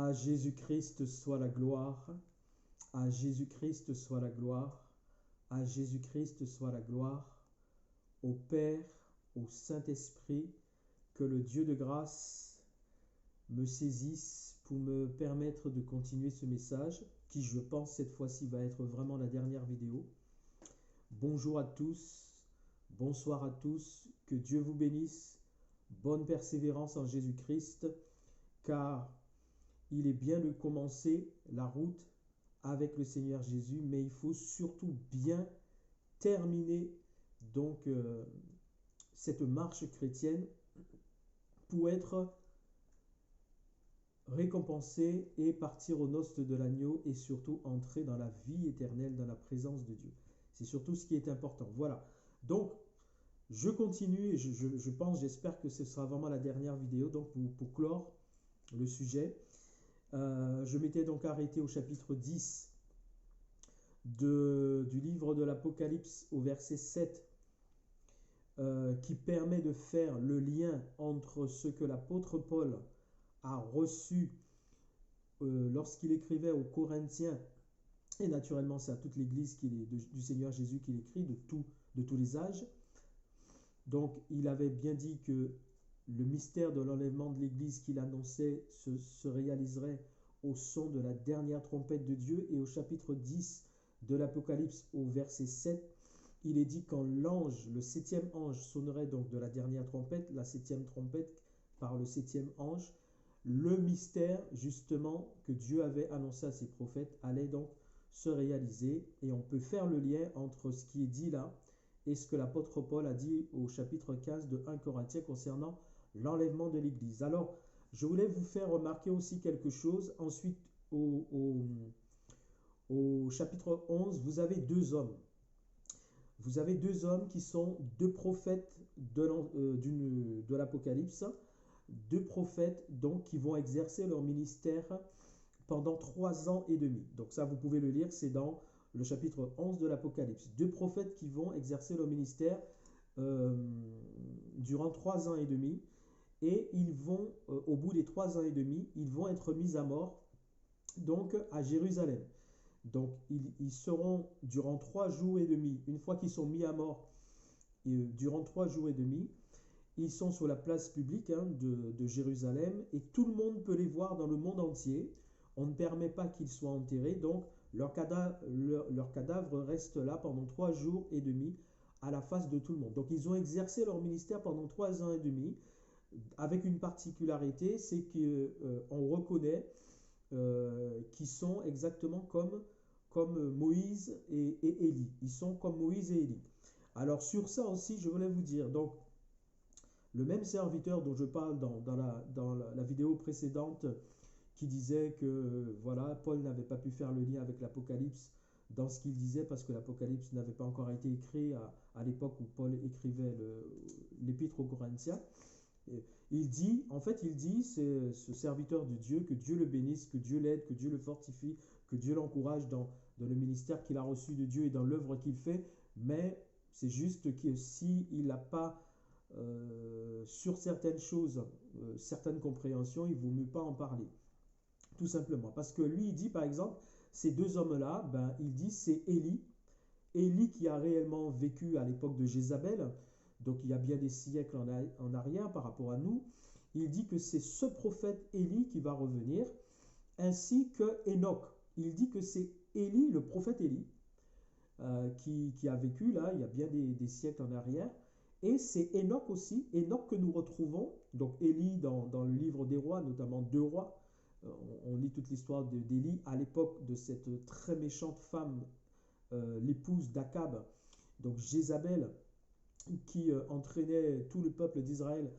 À Jésus-Christ soit la gloire, à Jésus-Christ soit la gloire, à Jésus-Christ soit la gloire, au Père, au Saint-Esprit, que le Dieu de grâce me saisisse pour me permettre de continuer ce message, qui je pense cette fois-ci va être vraiment la dernière vidéo. Bonjour à tous, bonsoir à tous, que Dieu vous bénisse, bonne persévérance en Jésus-Christ, car il est bien de commencer la route avec le Seigneur Jésus, mais il faut surtout bien terminer donc cette marche chrétienne pour être récompensé et partir aux noces de l'agneau et surtout entrer dans la vie éternelle, dans la présence de Dieu. C'est surtout ce qui est important. Voilà. Donc, je continue et je pense, j'espère que ce sera vraiment la dernière vidéo donc pour clore le sujet. Je m'étais donc arrêté au chapitre 10 du livre de l'Apocalypse au verset 7 qui permet de faire le lien entre ce que l'apôtre Paul a reçu lorsqu'il écrivait aux Corinthiens, et naturellement c'est à toute l'église du Seigneur Jésus qu'il écrit, de tous les âges. Donc il avait bien dit que le mystère de l'enlèvement de l'église qu'il annonçait se réaliserait au son de la dernière trompette de Dieu, et au chapitre 10 de l'Apocalypse au verset 7, il est dit quand l'ange, le septième ange sonnerait donc de la dernière trompette, la septième trompette par le septième ange, le mystère justement que Dieu avait annoncé à ses prophètes allait donc se réaliser, et on peut faire le lien entre ce qui est dit là et ce que l'apôtre Paul a dit au chapitre 15 de 1 Corinthiens concernant l'enlèvement de l'église. Alors, je voulais vous faire remarquer aussi quelque chose. Ensuite, au chapitre 11, vous avez deux hommes. Vous avez deux hommes qui sont deux prophètes de l'Apocalypse, deux prophètes donc qui vont exercer leur ministère pendant 3 ans et demi. Donc ça, vous pouvez le lire, c'est dans le chapitre 11 de l'Apocalypse. Deux prophètes qui vont exercer leur ministère durant 3 ans et demi, et ils vont, au bout des 3 ans et demi, ils vont être mis à mort, donc à Jérusalem. Donc ils seront durant 3 jours et demi, une fois qu'ils sont mis à mort, durant 3 jours et demi, ils sont sur la place publique de Jérusalem, et tout le monde peut les voir dans le monde entier. On ne permet pas qu'ils soient enterrés, donc leur cadavre reste là pendant 3 jours et demi à la face de tout le monde. Donc ils ont exercé leur ministère pendant 3 ans et demi, avec une particularité, c'est qu'on reconnaît qu'ils sont exactement comme Moïse et Élie. Ils sont comme Moïse et Élie. Alors sur ça aussi, je voulais vous dire, donc le même serviteur dont je parle dans la vidéo précédente, qui disait que voilà, Paul n'avait pas pu faire le lien avec l'Apocalypse dans ce qu'il disait, parce que l'Apocalypse n'avait pas encore été écrit à l'époque où Paul écrivait l'épître aux Corinthiens. Il dit, ce serviteur de Dieu, que Dieu le bénisse, que Dieu l'aide, que Dieu le fortifie, que Dieu l'encourage dans le ministère qu'il a reçu de Dieu et dans l'œuvre qu'il fait, mais c'est juste que s'il n'a pas sur certaines choses, certaines compréhensions, il ne vaut mieux pas en parler. Tout simplement. Parce que lui, il dit, par exemple, ces deux hommes-là, il dit, c'est Élie qui a réellement vécu à l'époque de Jézabel, donc il y a bien des siècles en arrière par rapport à nous. Il dit que c'est ce prophète Élie qui va revenir, ainsi que Enoch. Il dit que c'est Élie, le prophète Élie, qui a vécu là, il y a bien des siècles en arrière. Et c'est Enoch aussi, Enoch que nous retrouvons, donc Élie dans le livre des rois, notamment 2 rois. On lit toute l'histoire d'Élie à l'époque de cette très méchante femme, l'épouse d'Akab, donc Jézabel, qui entraînait tout le peuple d'Israël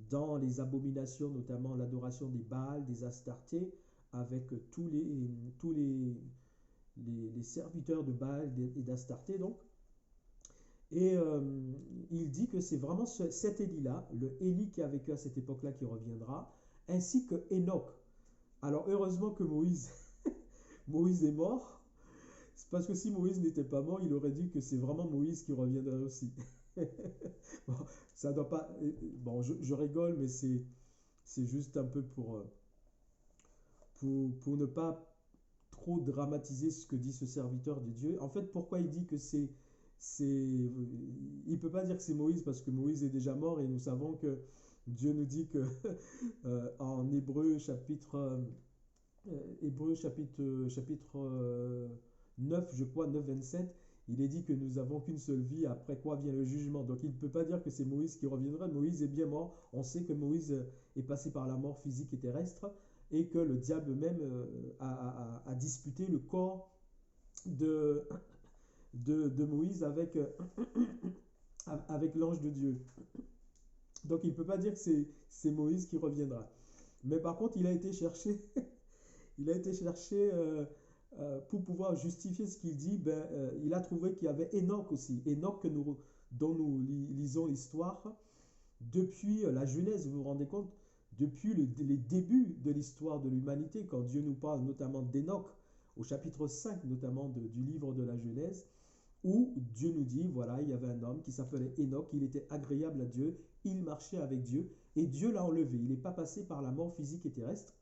dans les abominations, notamment l'adoration des Baals, des Astartés, avec tous les serviteurs de Baal et d'Astarté donc. Et il dit que c'est vraiment cet Élie-là, le Élie qui a vécu à cette époque-là, qui reviendra, ainsi que Enoch. Alors heureusement que Moïse est mort, c'est parce que si Moïse n'était pas mort, il aurait dit que c'est vraiment Moïse qui reviendrait aussi. Bon, ça doit pas. Bon, je rigole, mais c'est juste un peu pour ne pas trop dramatiser ce que dit ce serviteur de Dieu. En fait, pourquoi il dit que il peut pas dire que c'est Moïse parce que Moïse est déjà mort et nous savons que Dieu nous dit que en Hébreu chapitre 9, je crois, 9, 27, il est dit que nous avons qu'une seule vie, après quoi vient le jugement. Donc il ne peut pas dire que c'est Moïse qui reviendra. Moïse est bien mort. On sait que Moïse est passé par la mort physique et terrestre et que le diable même a disputé le corps de, de Moïse avec l'ange de Dieu. Donc il ne peut pas dire que c'est Moïse qui reviendra. Mais par contre, il a été cherché, il a été cherché pour pouvoir justifier ce qu'il dit. Il a trouvé qu'il y avait Enoch aussi. Enoch dont nous lisons l'histoire depuis la Genèse, vous vous rendez compte? Depuis les débuts de l'histoire de l'humanité, quand Dieu nous parle notamment d'Enoch, au chapitre 5 notamment du livre de la Genèse, où Dieu nous dit, voilà, il y avait un homme qui s'appelait Enoch, il était agréable à Dieu, il marchait avec Dieu, et Dieu l'a enlevé. Il n'est pas passé par la mort physique et terrestre.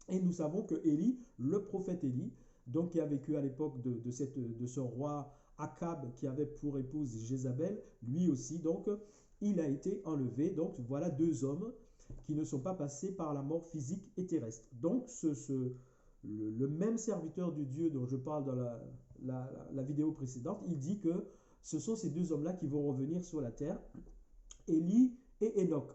Et nous savons que Élie, le prophète Élie, donc qui a vécu à l'époque de ce roi Akab qui avait pour épouse Jézabel, lui aussi, donc, il a été enlevé. Donc voilà deux hommes qui ne sont pas passés par la mort physique et terrestre. Donc le même serviteur de Dieu dont je parle dans la vidéo précédente, il dit que ce sont ces deux hommes-là qui vont revenir sur la terre, Élie et Enoch.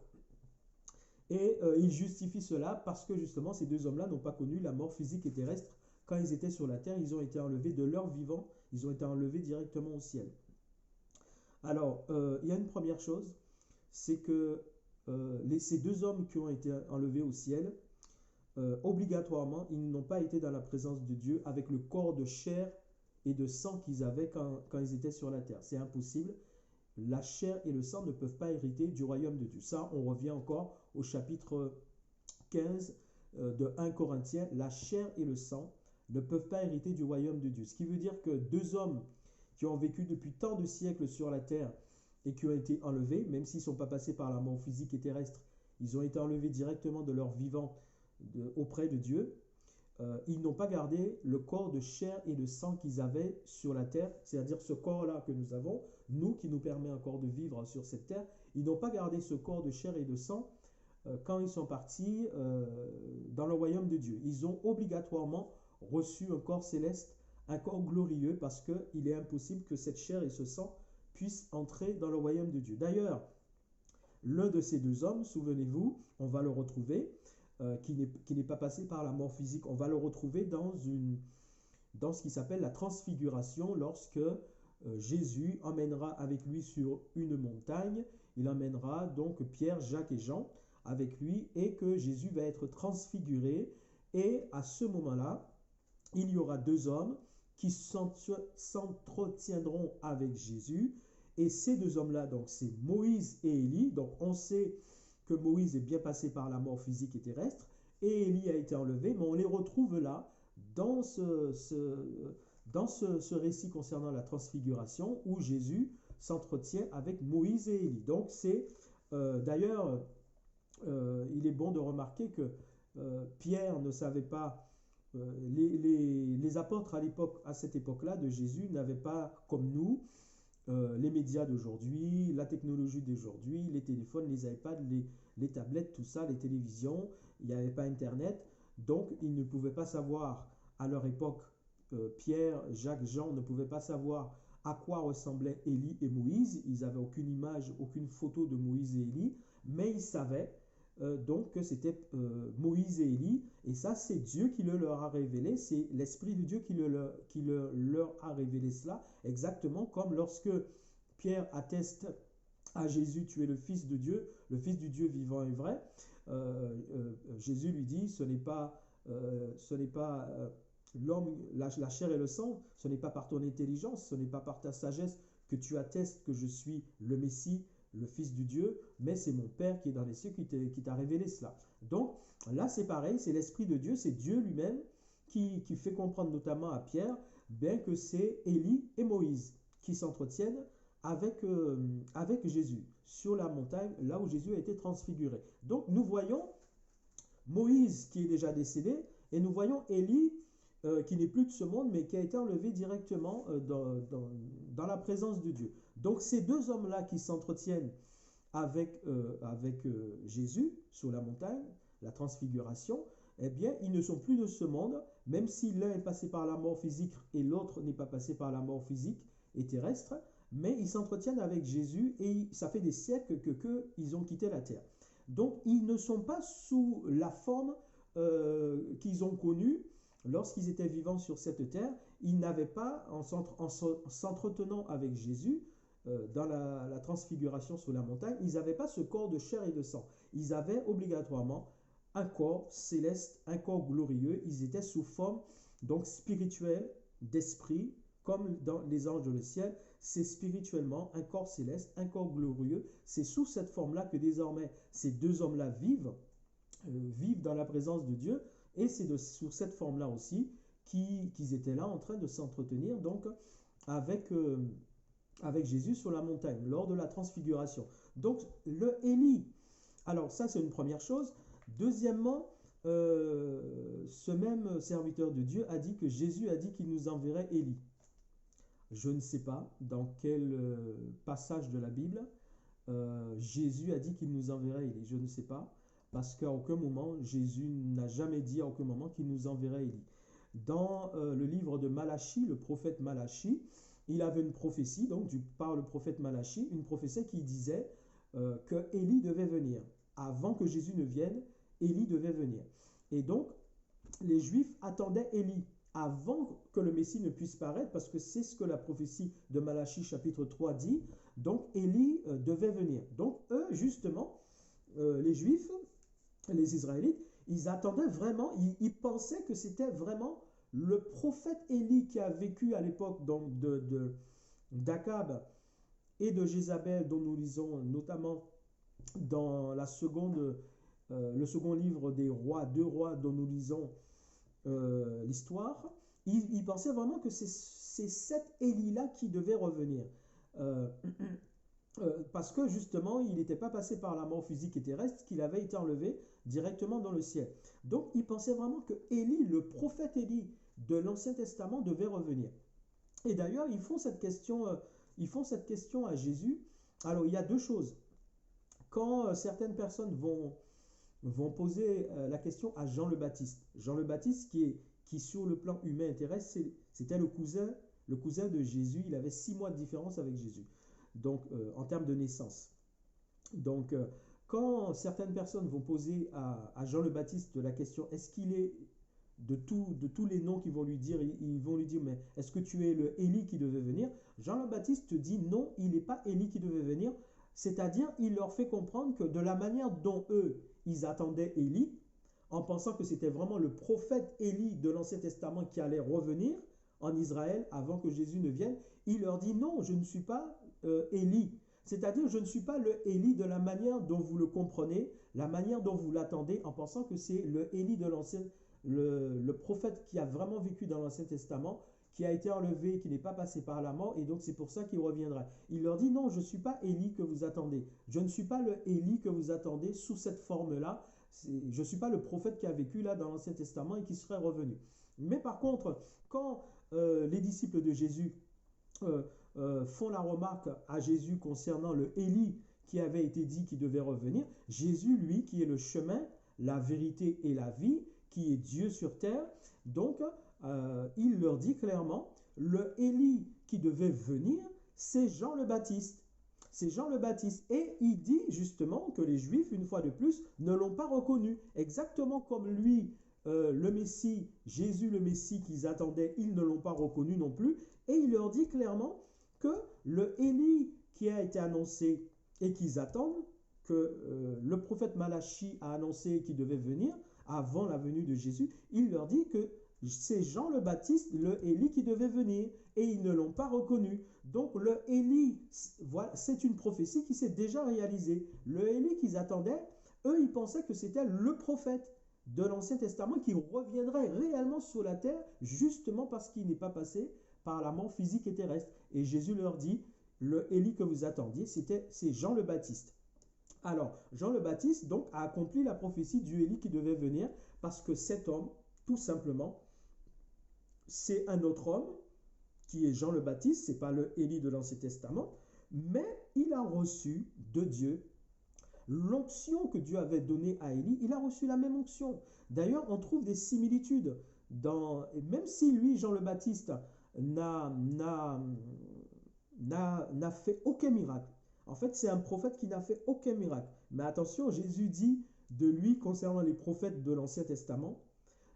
Et il justifie cela parce que justement ces deux hommes-là n'ont pas connu la mort physique et terrestre. Quand ils étaient sur la terre, ils ont été enlevés de leur vivant, ils ont été enlevés directement au ciel. Alors, il y a une première chose, c'est que ces deux hommes qui ont été enlevés au ciel, obligatoirement, ils n'ont pas été dans la présence de Dieu avec le corps de chair et de sang qu'ils avaient quand ils étaient sur la terre. C'est impossible. La chair et le sang ne peuvent pas hériter du royaume de Dieu. Ça, on revient encore au chapitre 15 de 1 Corinthiens. La chair et le sang ne peuvent pas hériter du royaume de Dieu. Ce qui veut dire que deux hommes qui ont vécu depuis tant de siècles sur la terre et qui ont été enlevés, même s'ils ne sont pas passés par la mort physique et terrestre, ils ont été enlevés directement de leur vivant auprès de Dieu. Ils n'ont pas gardé le corps de chair et de sang qu'ils avaient sur la terre, c'est-à-dire ce corps-là que nous avons, nous qui nous permet encore de vivre sur cette terre. Ils n'ont pas gardé ce corps de chair et de sang quand ils sont partis dans le royaume de Dieu. Ils ont obligatoirement reçu un corps céleste, un corps glorieux, parce qu'il est impossible que cette chair et ce sang puissent entrer dans le royaume de Dieu. D'ailleurs, l'un de ces deux hommes, souvenez-vous, on va le retrouver, qui n'est pas passé par la mort physique. On va le retrouver dans ce qui s'appelle la transfiguration, lorsque Jésus emmènera avec lui sur une montagne. Il emmènera donc Pierre, Jacques et Jean avec lui, et que Jésus va être transfiguré. Et à ce moment-là, il y aura deux hommes qui s'entretiendront avec Jésus. Et ces deux hommes-là, donc c'est Moïse et Élie. Donc on sait que Moïse est bien passé par la mort physique et terrestre, et Élie a été enlevé, mais on les retrouve là, dans ce récit concernant la transfiguration, où Jésus s'entretient avec Moïse et Élie. Donc c'est, d'ailleurs, il est bon de remarquer que Pierre ne savait pas, les apôtres à cette époque-là de Jésus n'avaient pas, comme nous, les médias d'aujourd'hui, la technologie d'aujourd'hui, les téléphones, les iPads, les tablettes, tout ça, les télévisions, il n'y avait pas Internet, donc ils ne pouvaient pas savoir à leur époque, Pierre, Jacques, Jean ne pouvaient pas savoir à quoi ressemblaient Élie et Moïse, ils n'avaient aucune image, aucune photo de Moïse et Élie, mais ils savaient donc que c'était Moïse et Élie, et ça c'est Dieu qui le leur a révélé, c'est l'Esprit de Dieu qui leur a révélé cela, exactement comme lorsque Pierre atteste à Jésus, tu es le Fils de Dieu, le Fils du Dieu vivant et vrai. Jésus lui dit, ce n'est pas l'homme, la chair et le sang, ce n'est pas par ton intelligence, ce n'est pas par ta sagesse que tu attestes que je suis le Messie, le Fils du Dieu, mais c'est mon Père qui est dans les cieux qui t'a révélé cela. Donc là c'est pareil, c'est l'Esprit de Dieu, c'est Dieu lui-même qui fait comprendre notamment à Pierre bien que c'est Élie et Moïse qui s'entretiennent avec Jésus sur la montagne, là où Jésus a été transfiguré. Donc nous voyons Moïse qui est déjà décédé Et nous voyons Élie, qui n'est plus de ce monde, mais qui a été enlevé directement dans la présence de Dieu. Donc ces deux hommes-là qui s'entretiennent avec Jésus sur la montagne, la transfiguration, eh bien, ils ne sont plus de ce monde, même si l'un est passé par la mort physique et l'autre n'est pas passé par la mort physique et terrestre, mais ils s'entretiennent avec Jésus et ça fait des siècles qu'ils ont quitté la terre. Donc, ils ne sont pas sous la forme qu'ils ont connue lorsqu'ils étaient vivants sur cette terre. Ils n'avaient pas, en s'entretenant avec Jésus, dans la transfiguration sur la montagne, ils n'avaient pas ce corps de chair et de sang. Ils avaient obligatoirement un corps céleste, un corps glorieux. Ils étaient sous forme donc spirituelle, d'esprit, comme dans les anges du ciel. C'est spirituellement un corps céleste, un corps glorieux. C'est sous cette forme-là que désormais ces deux hommes-là vivent dans la présence de Dieu. Et c'est sous cette forme-là aussi qu'ils étaient là en train de s'entretenir donc avec Jésus sur la montagne lors de la transfiguration. Donc le Élie, alors ça c'est une première chose. Deuxièmement, ce même serviteur de Dieu a dit que Jésus a dit qu'il nous enverrait Élie. Je ne sais pas dans quel passage de la Bible Jésus a dit qu'il nous enverrait Élie. Je ne sais pas, parce qu'à aucun moment, Jésus n'a jamais dit à aucun moment qu'il nous enverrait Élie. Dans le livre de Malachie, le prophète Malachie, il avait une prophétie, donc par le prophète Malachie, une prophétie qui disait que Élie devait venir. Avant que Jésus ne vienne, Élie devait venir. Et donc, les Juifs attendaient Élie avant que le Messie ne puisse paraître, parce que c'est ce que la prophétie de Malachie chapitre 3 dit. Donc, Élie devait venir. Donc, eux, justement, les Juifs, les Israélites, ils attendaient vraiment, ils pensaient que c'était vraiment le prophète Élie qui a vécu à l'époque d'Akab et de Jézabel, dont nous lisons notamment dans le second livre des rois, 2 rois, dont nous lisons l'histoire. Ils pensaient vraiment que c'est cet Élie-là qui devait revenir. Parce que justement, il n'était pas passé par la mort physique et terrestre, qu'il avait été enlevé directement dans le ciel. Donc, ils pensaient vraiment que Élie, le prophète Élie de l'Ancien Testament, devait revenir. Et d'ailleurs, ils font cette question à Jésus. Alors, il y a deux choses. Quand certaines personnes vont poser la question à Jean le Baptiste. Jean le Baptiste, qui sur le plan humain et terrestre, c'était le cousin de Jésus. Il avait 6 mois de différence avec Jésus. Donc, en termes de naissance. Donc, quand certaines personnes vont poser à Jean le Baptiste la question, est-ce qu'il est de tous les noms qu'ils vont lui dire, ils vont lui dire, mais est-ce que tu es le Élie qui devait venir? Jean le Baptiste dit non, il n'est pas Élie qui devait venir. C'est-à-dire, il leur fait comprendre que de la manière dont eux, ils attendaient Élie, en pensant que c'était vraiment le prophète Élie de l'Ancien Testament qui allait revenir en Israël avant que Jésus ne vienne, il leur dit non, je ne suis pas Élie. C'est-à-dire, je ne suis pas le Élie de la manière dont vous le comprenez, la manière dont vous l'attendez, en pensant que c'est le Élie de le prophète qui a vraiment vécu dans l'Ancien Testament, qui a été enlevé, qui n'est pas passé par la mort, et donc c'est pour ça qu'il reviendra. Il leur dit non, je ne suis pas Élie que vous attendez. Je ne suis pas le Élie que vous attendez sous cette forme-là. Je ne suis pas le prophète qui a vécu là dans l'Ancien Testament et qui serait revenu. Mais par contre, quand les disciples de Jésus font la remarque à Jésus concernant le Élie qui avait été dit qui devait revenir, Jésus, lui, qui est le chemin, la vérité et la vie, qui est Dieu sur terre, donc il leur dit clairement, le Élie qui devait venir, c'est Jean le Baptiste. C'est Jean le Baptiste. Et il dit justement que les Juifs, une fois de plus, ne l'ont pas reconnu. Exactement comme lui, le Messie, Jésus le Messie qu'ils attendaient, ils ne l'ont pas reconnu non plus. Et il leur dit clairement que le Élie qui a été annoncé et qu'ils attendent, que le prophète Malachie a annoncé qu'il devait venir avant la venue de Jésus, il leur dit que c'est Jean le Baptiste, le Élie qui devait venir, et ils ne l'ont pas reconnu. Donc le Élie, voilà, c'est une prophétie qui s'est déjà réalisée. Le Élie qu'ils attendaient, eux, ils pensaient que c'était le prophète de l'Ancien Testament qui reviendrait réellement sur la terre, justement parce qu'il n'est pas passé par la mort physique et terrestre. Et Jésus leur dit, le Élie que vous attendiez, c'est Jean le Baptiste. Alors, Jean le Baptiste donc a accompli la prophétie du Élie qui devait venir, parce que cet homme, tout simplement, c'est un autre homme qui est Jean le Baptiste, ce n'est pas le Élie de l'Ancien Testament, mais il a reçu de Dieu l'onction que Dieu avait donnée à Élie, il a reçu la même onction. D'ailleurs, on trouve des similitudes même si lui, Jean le Baptiste, n'a fait aucun miracle. En fait, c'est un prophète qui n'a fait aucun miracle. Mais attention, Jésus dit de lui, concernant les prophètes de l'Ancien Testament,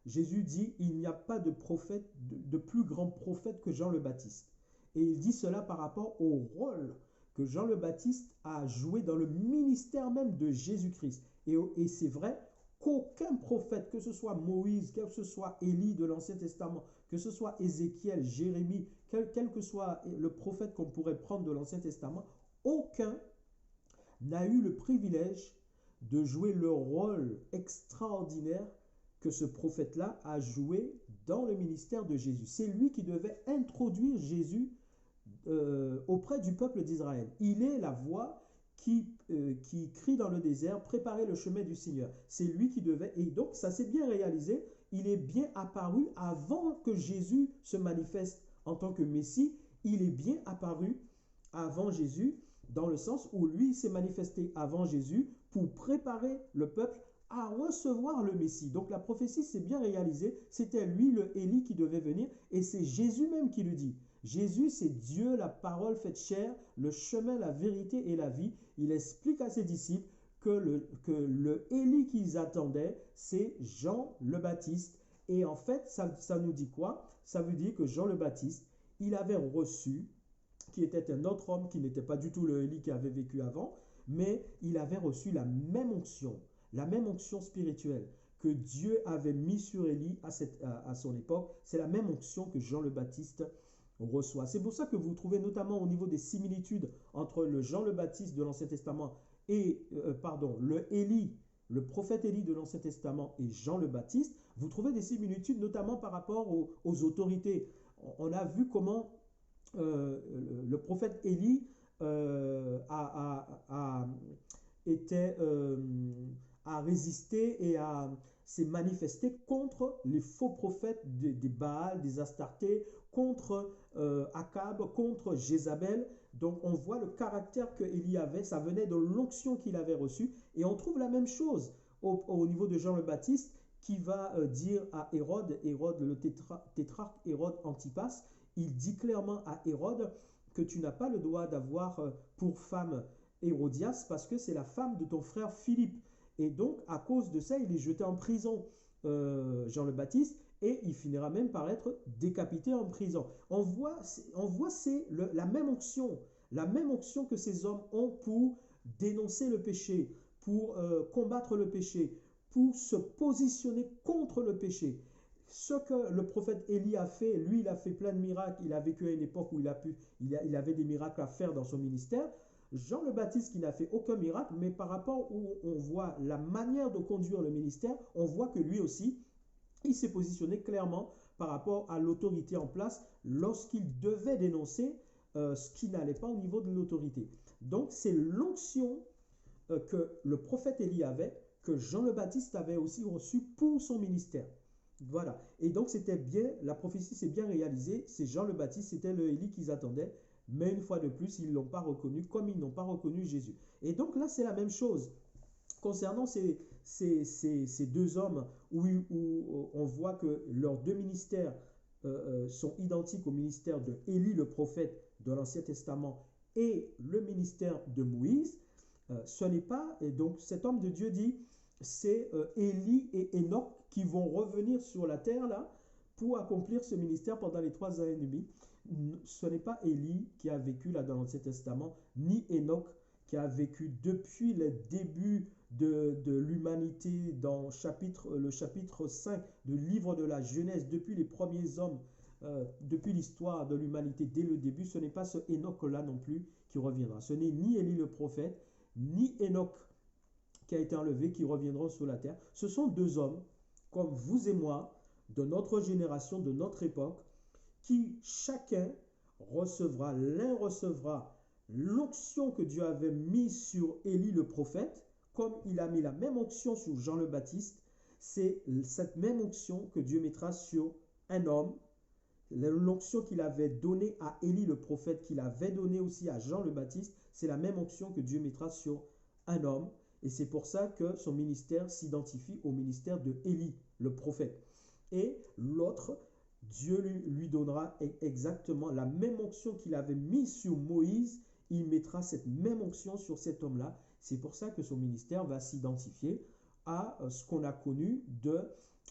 Jésus dit, il n'y a pas de prophète, de plus grand prophète que Jean le Baptiste. Et il dit cela par rapport au rôle que Jean le Baptiste a joué dans le ministère même de Jésus-Christ. Et c'est vrai qu'aucun prophète, que ce soit Moïse, que ce soit Élie de l'Ancien Testament, que ce soit Ézéchiel, Jérémie, quel que soit le prophète qu'on pourrait prendre de l'Ancien Testament, aucun n'a eu le privilège de jouer le rôle extraordinaire que ce prophète-là a joué dans le ministère de Jésus. C'est lui qui devait introduire Jésus auprès du peuple d'Israël. Il est la voix qui crie dans le désert, préparez le chemin du Seigneur. C'est lui qui devait, et donc ça s'est bien réalisé, il est bien apparu avant que Jésus se manifeste en tant que Messie, il est bien apparu avant Jésus, dans le sens où lui s'est manifesté avant Jésus pour préparer le peuple à recevoir le Messie. Donc la prophétie s'est bien réalisée, c'était lui le Élie qui devait venir, et c'est Jésus même qui le dit. Jésus, c'est Dieu, la parole faite chair, le chemin, la vérité et la vie. Il explique à ses disciples que le Élie qu'ils attendaient, c'est Jean le Baptiste. Et en fait, ça nous dit quoi? Ça veut dire que Jean le Baptiste, il avait reçu, qui était un autre homme, qui n'était pas du tout le Élie qui avait vécu avant, mais il avait reçu la même onction spirituelle que Dieu avait mis sur Élie à son époque. C'est la même onction que Jean le Baptiste reçoit. C'est pour ça que vous trouvez notamment au niveau des similitudes entre le Jean le Baptiste de l'Ancien Testament et, le Élie, le prophète Élie de l'Ancien Testament et Jean le Baptiste, vous trouvez des similitudes notamment par rapport aux autorités. On a vu comment le prophète Élie a résisté et s'est manifesté contre les faux prophètes des Baal, des Astartés, contre Akab, contre Jézabel. Donc on voit le caractère que Élie avait, ça venait de l'onction qu'il avait reçue. Et on trouve la même chose au niveau de Jean le Baptiste, qui va dire à Hérode, le tétrarque Hérode Antipas, il dit clairement à Hérode que tu n'as pas le droit d'avoir pour femme Hérodias parce que c'est la femme de ton frère Philippe. Et donc, à cause de ça, il est jeté en prison, Jean le Baptiste, et il finira même par être décapité en prison. On voit c'est la même onction que ces hommes ont pour dénoncer le péché, pour combattre le péché, pour se positionner contre le péché. Ce que le prophète Élie a fait, lui, il a fait plein de miracles, il a vécu à une époque où il avait des miracles à faire dans son ministère. Jean le Baptiste qui n'a fait aucun miracle, mais par rapport où on voit la manière de conduire le ministère, on voit que lui aussi, il s'est positionné clairement par rapport à l'autorité en place lorsqu'il devait dénoncer ce qui n'allait pas au niveau de l'autorité. Donc c'est l'onction que le prophète Élie avait, que Jean le Baptiste avait aussi reçu pour son ministère. Voilà. Et donc c'était bien, la prophétie s'est bien réalisée, c'est Jean le Baptiste, c'était le Élie qu'ils attendaient, mais une fois de plus, ils ne l'ont pas reconnu comme ils n'ont pas reconnu Jésus. Et donc là, c'est la même chose. Concernant ces deux hommes où on voit que leurs deux ministères sont identiques au ministère de Élie le prophète de l'Ancien Testament et le ministère de Moïse, ce n'est pas, et donc cet homme de Dieu dit, c'est Élie et Enoch qui vont revenir sur la terre là pour accomplir ce ministère pendant les 3 ans et demi. Ce n'est pas Élie qui a vécu là dans l'Ancien Testament, ni Enoch qui a vécu depuis le début de l'humanité dans le chapitre 5 du livre de la Genèse, depuis les premiers hommes, depuis l'histoire de l'humanité dès le début. Ce n'est pas ce Enoch-là non plus qui reviendra. Ce n'est ni Élie le prophète, ni Enoch qui a été enlevé, qui reviendront sur la terre. Ce sont deux hommes, comme vous et moi, de notre génération, de notre époque, qui chacun recevra, l'un recevra l'onction que Dieu avait mise sur Élie le prophète, comme il a mis la même onction sur Jean le Baptiste. c'est cette même onction que Dieu mettra sur un homme, l'onction qu'il avait donnée à Élie le prophète, qu'il avait donnée aussi à Jean le Baptiste, c'est la même onction que Dieu mettra sur un homme. Et c'est pour ça que son ministère s'identifie au ministère de Élie le prophète. Et l'autre, Dieu lui donnera exactement la même onction qu'il avait mise sur Moïse, il mettra cette même onction sur cet homme-là. C'est pour ça que son ministère va s'identifier à ce qu'on a connu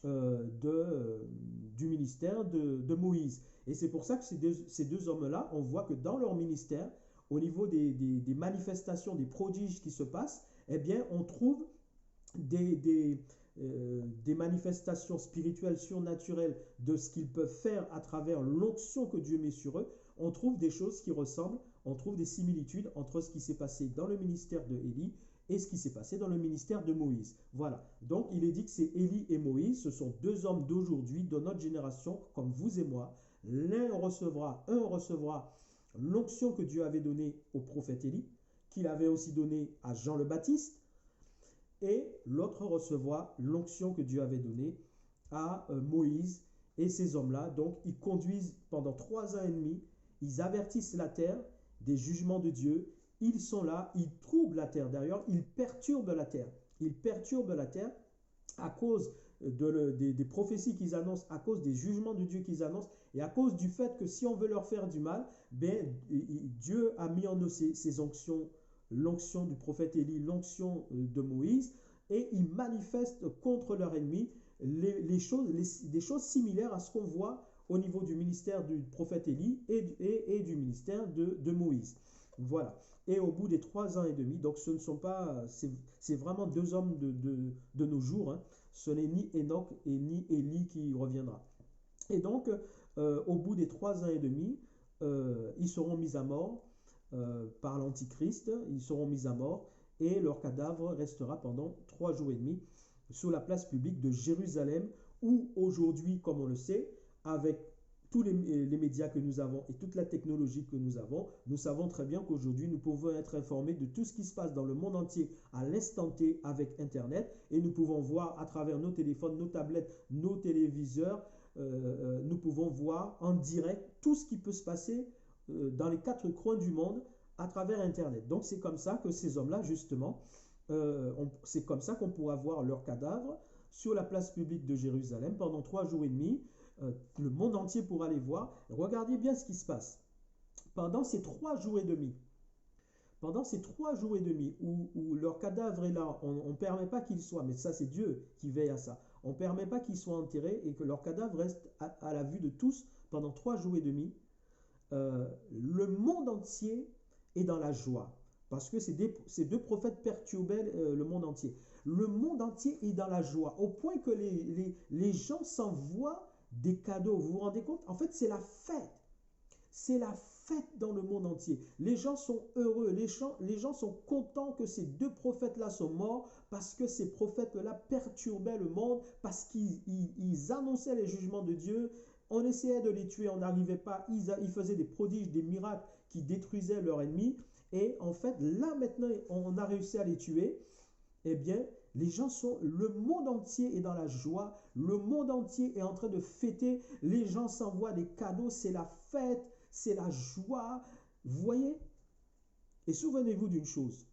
du ministère de Moïse. Et c'est pour ça que ces deux hommes-là, on voit que dans leur ministère, au niveau des manifestations, des prodiges qui se passent, eh bien, on trouve des manifestations spirituelles, surnaturelles de ce qu'ils peuvent faire à travers l'onction que Dieu met sur eux. On trouve des choses qui ressemblent, on trouve des similitudes entre ce qui s'est passé dans le ministère de Élie et ce qui s'est passé dans le ministère de Moïse. Voilà. Donc, il est dit que c'est Élie et Moïse, ce sont deux hommes d'aujourd'hui, de notre génération, comme vous et moi. Un recevra l'onction que Dieu avait donnée au prophète Élie, qu'il avait aussi donnée à Jean le Baptiste, et l'autre recevra l'onction que Dieu avait donnée à Moïse et ces hommes-là. Donc, ils conduisent pendant 3 ans et demi, ils avertissent la terre des jugements de Dieu. Ils sont là, ils troublent la terre. D'ailleurs, ils perturbent la terre. Ils perturbent la terre à cause des prophéties qu'ils annoncent, à cause des jugements de Dieu qu'ils annoncent, et à cause du fait que si on veut leur faire du mal, ben, Dieu a mis en eux ces onctions, l'onction du prophète Élie, l'onction de Moïse, et ils manifestent contre leur ennemi des choses similaires à ce qu'on voit au niveau du ministère du prophète Élie et du ministère de Moïse. Voilà. Et au bout des 3 ans et demi, donc ce ne sont pas, c'est vraiment deux hommes de nos jours, hein. Ce n'est ni Enoch et ni Élie qui reviendra. Et donc, au bout des 3 ans et demi, ils seront mis à mort par l'Antichrist, ils seront mis à mort et leur cadavre restera pendant 3 jours et demi sur la place publique de Jérusalem, où aujourd'hui, comme on le sait, avec tous les médias que nous avons et toute la technologie que nous savons très bien qu'aujourd'hui, nous pouvons être informés de tout ce qui se passe dans le monde entier à l'instant T avec Internet, et nous pouvons voir à travers nos téléphones, nos tablettes, nos téléviseurs, nous pouvons voir en direct tout ce qui peut se passer dans les 4 coins du monde à travers Internet. Donc, c'est comme ça que ces hommes-là, justement, c'est comme ça qu'on pourra voir leur cadavre sur la place publique de Jérusalem pendant 3 jours et demi. Le monde entier pourra les voir. Regardez bien ce qui se passe. Pendant ces 3 jours et demi, où leur cadavre est là, on ne permet pas qu'ils soient, mais ça c'est Dieu qui veille à ça, on ne permet pas qu'ils soient enterrés et que leur cadavre reste à la vue de tous pendant 3 jours et demi, le monde entier est dans la joie. Parce que ces deux prophètes perturbaient le monde entier. Le monde entier est dans la joie, au point que les gens s'envoient des cadeaux. Vous vous rendez compte? En fait, c'est la fête. C'est la fête dans le monde entier. Les gens sont heureux. Les gens sont contents que ces deux prophètes-là sont morts, parce que ces prophètes-là perturbaient le monde, parce qu'ils annonçaient les jugements de Dieu. On essayait de les tuer, on n'arrivait pas. Ils faisaient des prodiges, des miracles qui détruisaient leurs ennemis. Et en fait, là maintenant, on a réussi à les tuer. Eh bien, le monde entier est dans la joie. Le monde entier est en train de fêter. Les gens s'envoient des cadeaux. C'est la fête, c'est la joie. Vous voyez? Et souvenez-vous d'une chose.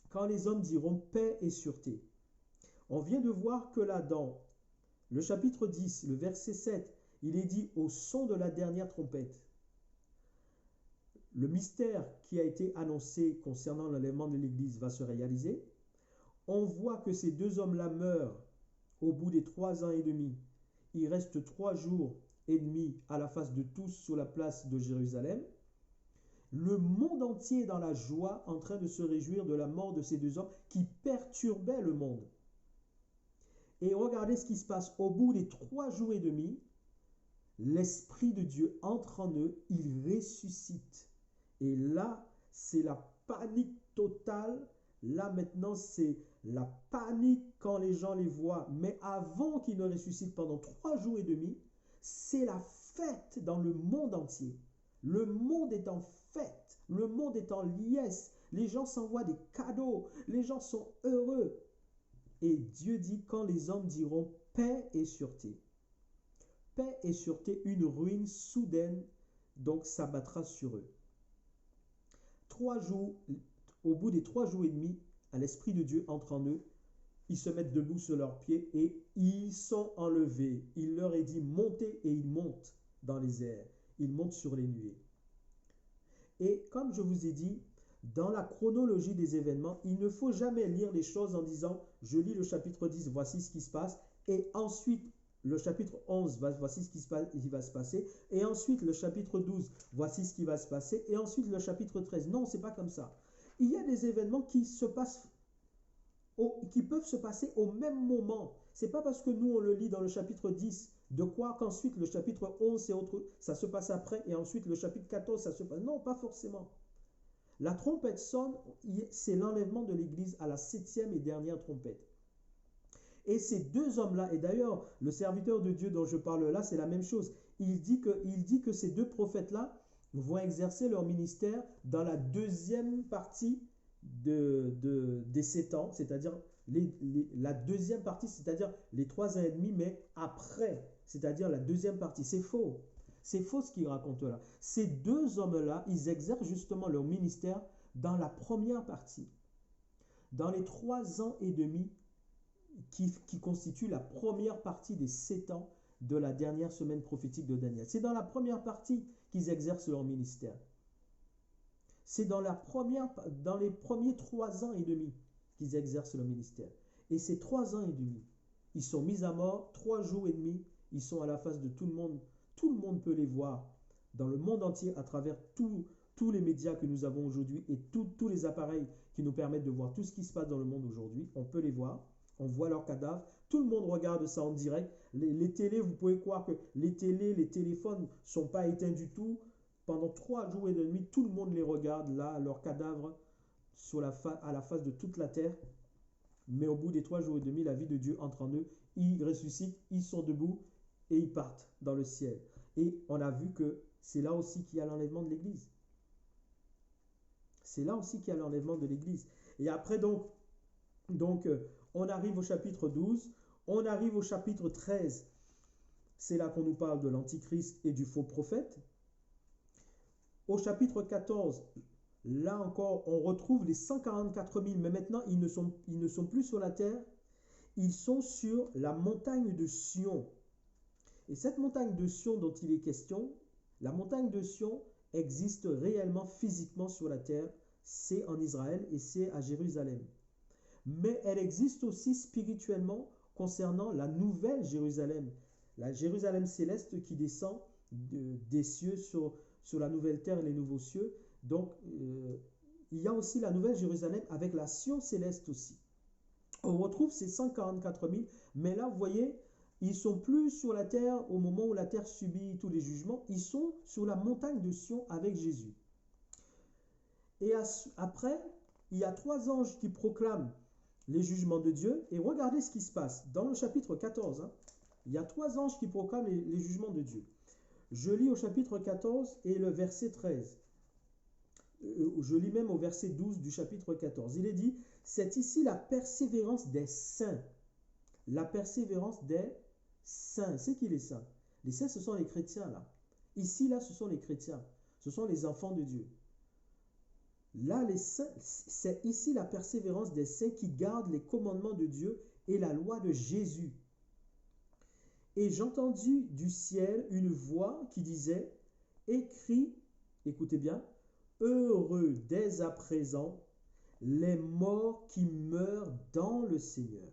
Quand les hommes diront paix et sûreté, on vient de voir que là, dans le chapitre 10, le verset 7, il est dit au son de la dernière trompette. Le mystère qui a été annoncé concernant l'enlèvement de l'Église va se réaliser. On voit que ces deux hommes-là meurent au bout des 3 ans et demi. Il reste 3 jours et demi à la face de tous sur la place de Jérusalem. Le monde entier est dans la joie, en train de se réjouir de la mort de ces deux hommes qui perturbaient le monde. Et regardez ce qui se passe. Au bout des 3 jours et demi, l'Esprit de Dieu entre en eux, ils ressuscitent. Et là, c'est la panique totale. Là, maintenant, c'est la panique quand les gens les voient. Mais avant qu'ils ne ressuscitent pendant 3 jours et demi, c'est la fête dans le monde entier. Le monde est en fête. Le monde est en liesse. Les gens s'envoient des cadeaux. Les gens sont heureux. Et Dieu dit, quand les hommes diront paix et sûreté, paix et sûreté, une ruine soudaine donc s'abattra sur eux. 3 jours, au bout des 3 jours et demi, l'Esprit de Dieu entre en eux, ils se mettent debout sur leurs pieds et ils sont enlevés. Il leur est dit montez et ils montent dans les airs. Ils montent sur les nuées. Et comme je vous ai dit, dans la chronologie des événements, il ne faut jamais lire les choses en disant je lis le chapitre 10, voici ce qui se passe, et ensuite le chapitre 11, voici ce qui va se passer, et ensuite le chapitre 12, voici ce qui va se passer, et ensuite le chapitre 13. Non, c'est pas comme ça. Il y a des événements qui peuvent se passer au même moment. C'est pas parce que nous on le lit dans le chapitre 10 de quoi qu'ensuite le chapitre 11 ça se passe après et ensuite le chapitre 14 ça se passe. Non, pas forcément. La trompette sonne, c'est l'enlèvement de l'Église à la 7e et dernière trompette. Et ces deux hommes-là, et d'ailleurs le serviteur de Dieu dont je parle là, c'est la même chose. Il dit que ces deux prophètes-là vont exercer leur ministère dans la deuxième partie des 7 ans, c'est-à-dire la deuxième partie, c'est-à-dire les 3 ans et demi, mais après, c'est-à-dire la deuxième partie. C'est faux. C'est faux ce qu'il raconte là. Ces deux hommes-là, ils exercent justement leur ministère dans la première partie. Dans les 3 ans et demi qui constituent la première partie des 7 ans de la dernière semaine prophétique de Daniel. C'est dans la première partie qu'ils exercent leur ministère. C'est dans les premiers 3 ans et demi qu'ils exercent le ministère. Et ces 3 ans et demi, ils sont mis à mort, 3 jours et demi, ils sont à la face de tout le monde. Tout le monde peut les voir dans le monde entier à travers tous les médias que nous avons aujourd'hui et tous les appareils qui nous permettent de voir tout ce qui se passe dans le monde aujourd'hui. On peut les voir, on voit leurs cadavres. Tout le monde regarde ça en direct. Les télés, vous pouvez croire que les téléphones ne sont pas éteints du tout. Pendant 3 jours et demi, tout le monde les regarde là, leurs cadavres à la face de toute la terre. Mais au bout des 3 jours et demi, la vie de Dieu entre en eux. Ils ressuscitent, ils sont debout et ils partent dans le ciel. Et on a vu que c'est là aussi qu'il y a l'enlèvement de l'Église. C'est là aussi qu'il y a l'enlèvement de l'Église. Et après donc on arrive au chapitre 12, on arrive au chapitre 13. C'est là qu'on nous parle de l'Antichrist et du faux prophète. Au chapitre 14, là encore, on retrouve les 144 000, mais maintenant, ils ne sont plus sur la terre, ils sont sur la montagne de Sion. Et cette montagne de Sion dont il est question, la montagne de Sion existe réellement physiquement sur la terre, c'est en Israël et c'est à Jérusalem. Mais elle existe aussi spirituellement concernant la nouvelle Jérusalem, la Jérusalem céleste qui descend des cieux sur la nouvelle terre et les nouveaux cieux. Donc, il y a aussi la nouvelle Jérusalem avec la Sion céleste aussi. On retrouve ces 144 000, mais là, vous voyez, ils ne sont plus sur la terre au moment où la terre subit tous les jugements. Ils sont sur la montagne de Sion avec Jésus. Et après, il y a 3 anges qui proclament les jugements de Dieu. Et regardez ce qui se passe. Dans le chapitre 14, il y a 3 anges qui proclament les jugements de Dieu. Je lis au chapitre 14 et le verset 13. Je lis même au verset 12 du chapitre 14. Il est dit, c'est ici la persévérance des saints. La persévérance des saints. C'est qui les saints? Les saints, ce sont les chrétiens là. Ici, là, ce sont les chrétiens. Ce sont les enfants de Dieu. Là, les saints, c'est ici la persévérance des saints qui gardent les commandements de Dieu et la loi de Jésus. Et j'entendis du ciel une voix qui disait, écrit, écoutez bien, heureux dès à présent les morts qui meurent dans le Seigneur.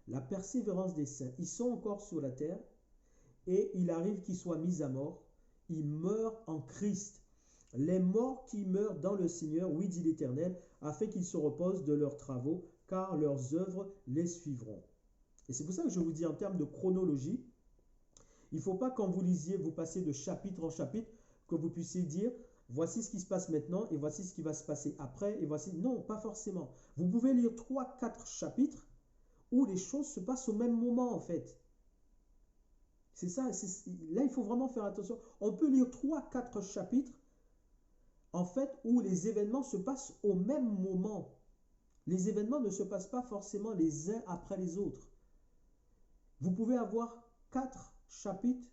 La persévérance des saints, ils sont encore sur la terre et il arrive qu'ils soient mis à mort. Ils meurent en Christ. Les morts qui meurent dans le Seigneur, oui, dit l'Éternel, afin qu'ils se reposent de leurs travaux, car leurs œuvres les suivront. Et c'est pour ça que je vous dis en termes de chronologie, il ne faut pas quand vous lisiez, vous passez de chapitre en chapitre, que vous puissiez dire, voici ce qui se passe maintenant et voici ce qui va se passer après et voici... Non, pas forcément. Vous pouvez lire 3-4 chapitres où les choses se passent au même moment en fait. C'est ça, là il faut vraiment faire attention. On peut lire 3-4 chapitres en fait où les événements se passent au même moment. Les événements ne se passent pas forcément les uns après les autres. Vous pouvez avoir 4 chapitres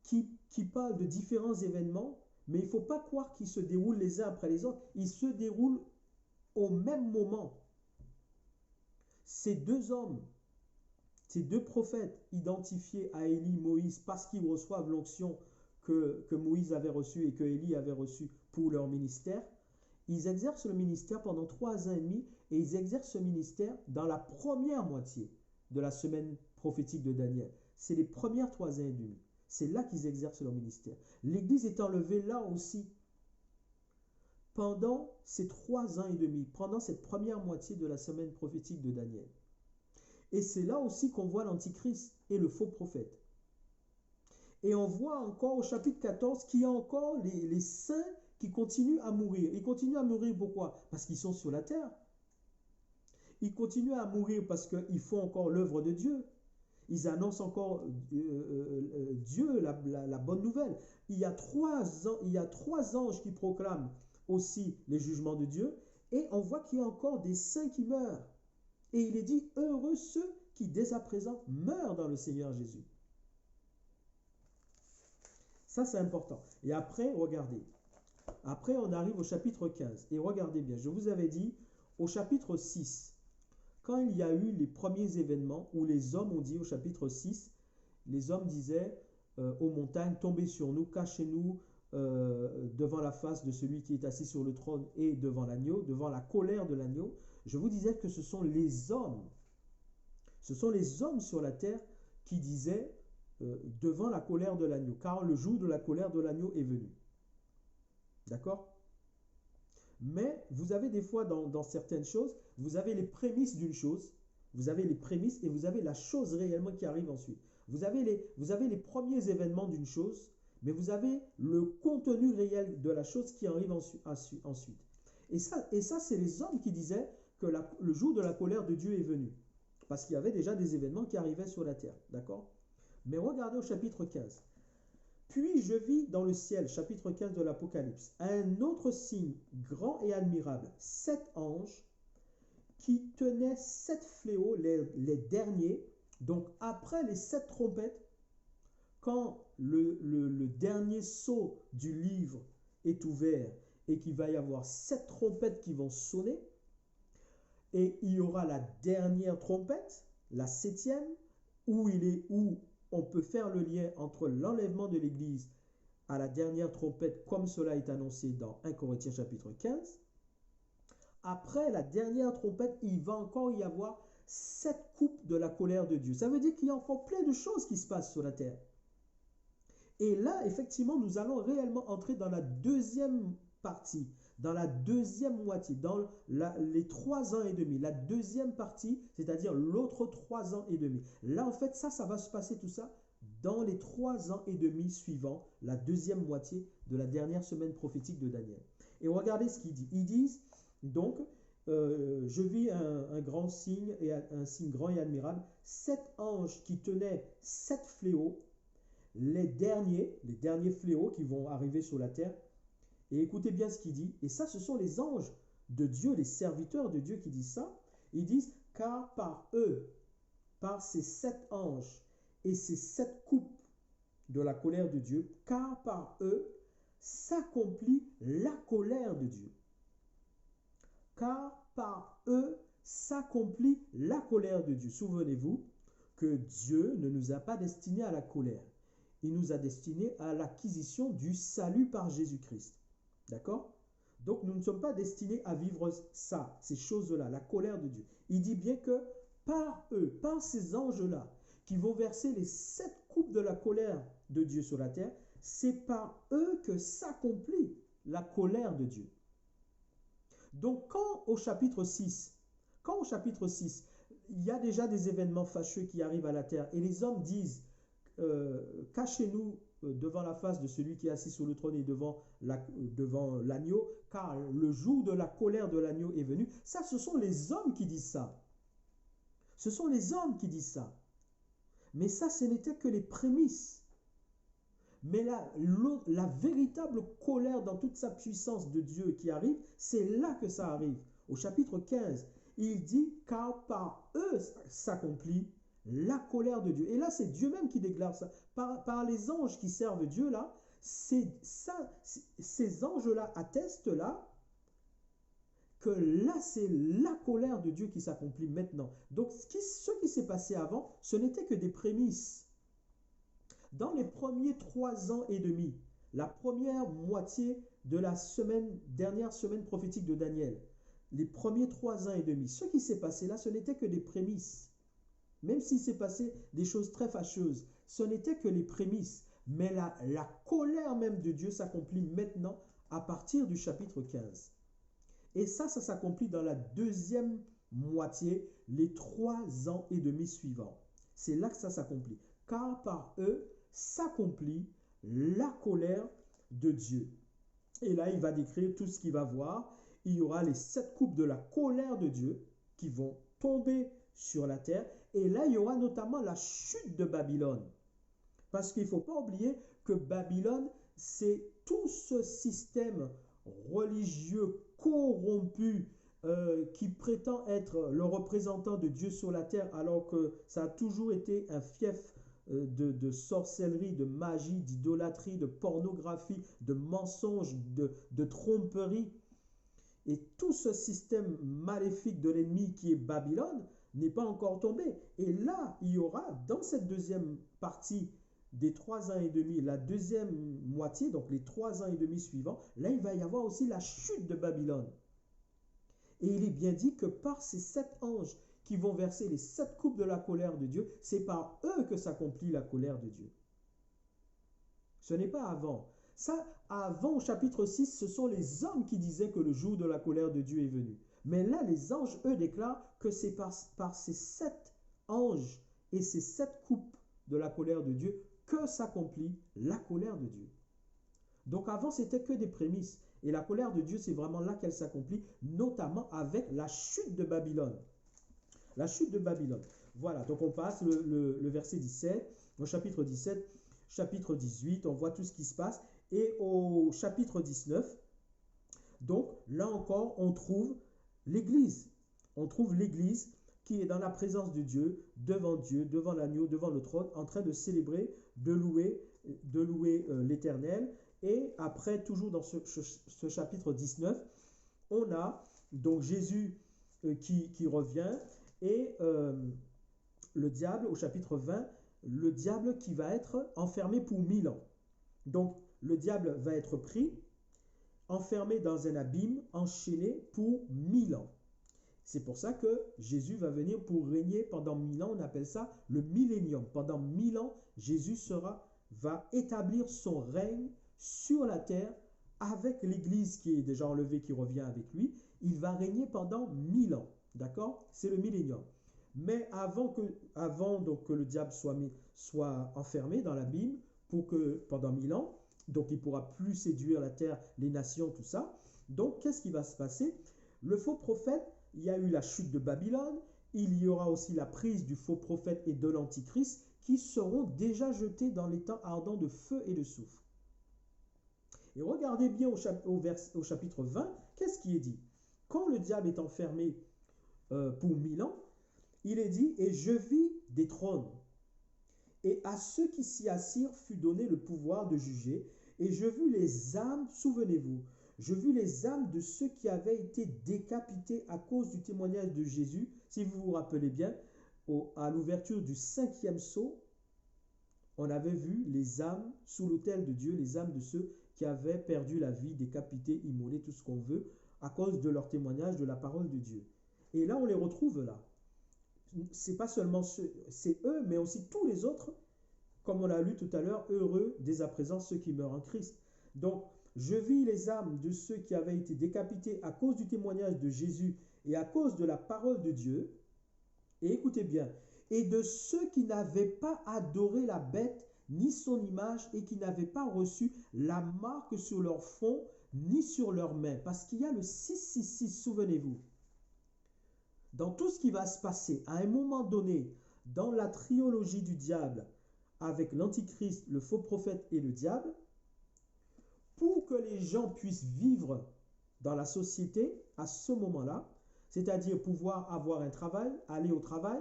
qui parlent de différents événements, mais il ne faut pas croire qu'ils se déroulent les uns après les autres. Ils se déroulent au même moment. Ces deux hommes, ces deux prophètes identifiés à Élie, Moïse, parce qu'ils reçoivent l'onction que Moïse avait reçue et que Élie avait reçue pour leur ministère, ils exercent le ministère pendant 3 ans et demi et ils exercent ce ministère dans la première moitié de la semaine prophétique de Daniel. C'est les premières 3 ans et demi. C'est là qu'ils exercent leur ministère. L'Église est enlevée là aussi pendant ces 3 ans et demi, pendant cette première moitié de la semaine prophétique de Daniel. Et c'est là aussi qu'on voit l'Antichrist et le faux prophète. Et on voit encore au chapitre 14 qu'il y a encore les saints qui continuent à mourir. Ils continuent à mourir pourquoi? Parce qu'ils sont sur la terre. Ils continuent à mourir parce qu'ils font encore l'œuvre de Dieu. Ils annoncent encore Dieu, la bonne nouvelle. Il y a 3 anges qui proclament aussi les jugements de Dieu. Et on voit qu'il y a encore des saints qui meurent. Et il est dit, heureux ceux qui dès à présent meurent dans le Seigneur Jésus. Ça, c'est important. Et après, regardez. Après, on arrive au chapitre 15. Et regardez bien, je vous avais dit, au chapitre 6, quand il y a eu les premiers événements où les hommes ont dit au chapitre 6, les hommes disaient aux montagnes, tombez sur nous, cachez-nous devant la face de celui qui est assis sur le trône et devant l'agneau, devant la colère de l'agneau. Je vous disais que ce sont les hommes sur la terre qui disaient devant la colère de l'agneau, car le jour de la colère de l'agneau est venu. D'accord? Mais vous avez des fois dans certaines choses, vous avez les prémices d'une chose, vous avez les prémices et vous avez la chose réellement qui arrive ensuite. Vous avez les premiers événements d'une chose, mais vous avez le contenu réel de la chose qui arrive ensuite. Et ça c'est les hommes qui disaient que le jour de la colère de Dieu est venu. Parce qu'il y avait déjà des événements qui arrivaient sur la terre. D'accord? Mais regardez au chapitre 15. Puis je vis dans le ciel, chapitre 15 de l'Apocalypse, un autre signe grand et admirable, 7 anges qui tenaient 7 fléaux, les derniers. Donc après les 7 trompettes, quand le dernier sceau du livre est ouvert et qu'il va y avoir 7 trompettes qui vont sonner, et il y aura la dernière trompette, la 7e, où on peut faire le lien entre l'enlèvement de l'Église à la dernière trompette, comme cela est annoncé dans 1 Corinthiens chapitre 15. Après la dernière trompette, il va encore y avoir 7 coupes de la colère de Dieu. Ça veut dire qu'il y a encore plein de choses qui se passent sur la terre. Et là, effectivement, nous allons réellement entrer dans la deuxième partie, dans la deuxième moitié, dans les 3 ans et demi, la deuxième partie, c'est-à-dire l'autre 3 ans et demi. Là, en fait, ça va se passer tout ça dans les 3 ans et demi suivants, la deuxième moitié de la dernière semaine prophétique de Daniel. Et regardez ce qu'il dit. Ils disent, donc, je vis un grand signe, et un signe grand et admirable, 7 anges qui tenaient 7 fléaux, les derniers fléaux qui vont arriver sur la terre. Et écoutez bien ce qu'il dit. Et ça, ce sont les anges de Dieu, les serviteurs de Dieu qui disent ça. Ils disent, car par eux, par ces 7 anges et ces 7 coupes de la colère de Dieu, car par eux s'accomplit la colère de Dieu. Car par eux s'accomplit la colère de Dieu. Souvenez-vous que Dieu ne nous a pas destinés à la colère. Il nous a destinés à l'acquisition du salut par Jésus-Christ. D'accord? Donc nous ne sommes pas destinés à vivre ça, ces choses-là, la colère de Dieu. Il dit bien que par eux, par ces anges-là, qui vont verser les 7 coupes de la colère de Dieu sur la terre, c'est par eux que s'accomplit la colère de Dieu. Donc quand au chapitre 6, il y a déjà des événements fâcheux qui arrivent à la terre et les hommes disent cachez-nous devant la face de celui qui est assis sur le trône et devant l'agneau, car le jour de la colère de l'agneau est venu. Ça, ce sont les hommes qui disent ça. Ce sont les hommes qui disent ça. Mais ça, ce n'était que les prémices. Mais la véritable colère dans toute sa puissance de Dieu qui arrive, c'est là que ça arrive, au chapitre 15, il dit « Car par eux s'accomplit la colère de Dieu ». Et là, c'est Dieu même qui déclare ça. Par les anges qui servent Dieu, là, ces anges-là attestent là que là, c'est la colère de Dieu qui s'accomplit maintenant. Donc, ce qui s'est passé avant, ce n'était que des prémices. Dans les premiers 3 ans et demi, la première moitié de la dernière semaine prophétique de Daniel, les premiers 3 ans et demi, ce qui s'est passé là, ce n'était que des prémices. Même s'il s'est passé des choses très fâcheuses, ce n'était que les prémices. Mais la colère même de Dieu s'accomplit maintenant à partir du chapitre 15. Et ça s'accomplit dans la deuxième moitié, les 3 ans et demi suivants. C'est là que ça s'accomplit. Car par eux s'accomplit la colère de Dieu. Et là, il va décrire tout ce qu'il va voir. Il y aura les 7 coupes de la colère de Dieu qui vont tomber sur la terre. Et là, il y aura notamment la chute de Babylone. Parce qu'il ne faut pas oublier que Babylone, c'est tout ce système religieux corrompu qui prétend être le représentant de Dieu sur la terre, alors que ça a toujours été un fief de sorcellerie, de magie, d'idolâtrie, de pornographie, de mensonges, de tromperie. Et tout ce système maléfique de l'ennemi qui est Babylone n'est pas encore tombé. Et là, il y aura dans cette deuxième partie des 3 ans et demi, la deuxième moitié, donc les 3 ans et demi suivants, là, il va y avoir aussi la chute de Babylone. Et il est bien dit que par ces 7 anges qui vont verser les 7 coupes de la colère de Dieu, c'est par eux que s'accomplit la colère de Dieu. Ce n'est pas avant. Ça, avant au chapitre 6, ce sont les hommes qui disaient que le jour de la colère de Dieu est venu. Mais là, les anges, eux, déclarent que c'est par ces 7 anges et ces 7 coupes de la colère de Dieu que s'accomplit la colère de Dieu. Donc avant, c'était que des prémices. Et la colère de Dieu, c'est vraiment là qu'elle s'accomplit, notamment avec la chute de Babylone. La chute de Babylone. Voilà, donc on passe le verset 17, au chapitre 17, chapitre 18, on voit tout ce qui se passe. Et au chapitre 19, donc là encore, on trouve l'Église. On trouve l'Église qui est dans la présence de Dieu, devant l'agneau, devant le trône, en train de célébrer, de louer l'Éternel. Et après, toujours dans ce chapitre 19, on a donc Jésus qui revient et le diable, au chapitre 20, le diable qui va être enfermé pour 1000 ans. Donc, le diable va être pris, enfermé dans un abîme, enchaîné pour 1000 ans. C'est pour ça que Jésus va venir pour régner pendant 1000 ans. On appelle ça le millénium. Pendant 1000 ans, Jésus va établir son règne sur la terre avec l'Église qui est déjà enlevée, qui revient avec lui. Il va régner pendant 1000 ans. D'accord? C'est le millénium. Mais avant donc que le diable soit enfermé dans l'abîme pendant 1000 ans, donc il ne pourra plus séduire la terre, les nations, tout ça. Donc, qu'est-ce qui va se passer? Le faux prophète, il y a eu la chute de Babylone, il y aura aussi la prise du faux prophète et de l'antichrist qui seront déjà jetés dans les temps ardents de feu et de soufre. Et regardez bien au chapitre 20, qu'est-ce qui est dit? Quand le diable est enfermé pour 1000 ans, il est dit « Et je vis des trônes, et à ceux qui s'y assirent fut donné le pouvoir de juger, et je vis les âmes, souvenez-vous, je vis les âmes de ceux qui avaient été décapités à cause du témoignage de Jésus. » Si vous vous rappelez bien, à l'ouverture du 5e sceau, on avait vu les âmes sous l'autel de Dieu, les âmes de ceux qui avaient perdu la vie, décapités, immolés, tout ce qu'on veut, à cause de leur témoignage de la parole de Dieu. Et là, on les retrouve là. C'est pas seulement c'est eux, mais aussi tous les autres, comme on l'a lu tout à l'heure, heureux dès à présent ceux qui meurent en Christ. Donc, je vis les âmes de ceux qui avaient été décapités à cause du témoignage de Jésus et à cause de la parole de Dieu. Et écoutez bien, et de ceux qui n'avaient pas adoré la bête ni son image et qui n'avaient pas reçu la marque sur leur front ni sur leurs mains. Parce qu'il y a le 666, souvenez-vous. Dans tout ce qui va se passer, à un moment donné, dans la trilogie du diable, avec l'antichrist, le faux prophète et le diable, pour que les gens puissent vivre dans la société, à ce moment-là, c'est-à-dire pouvoir avoir un travail, aller au travail,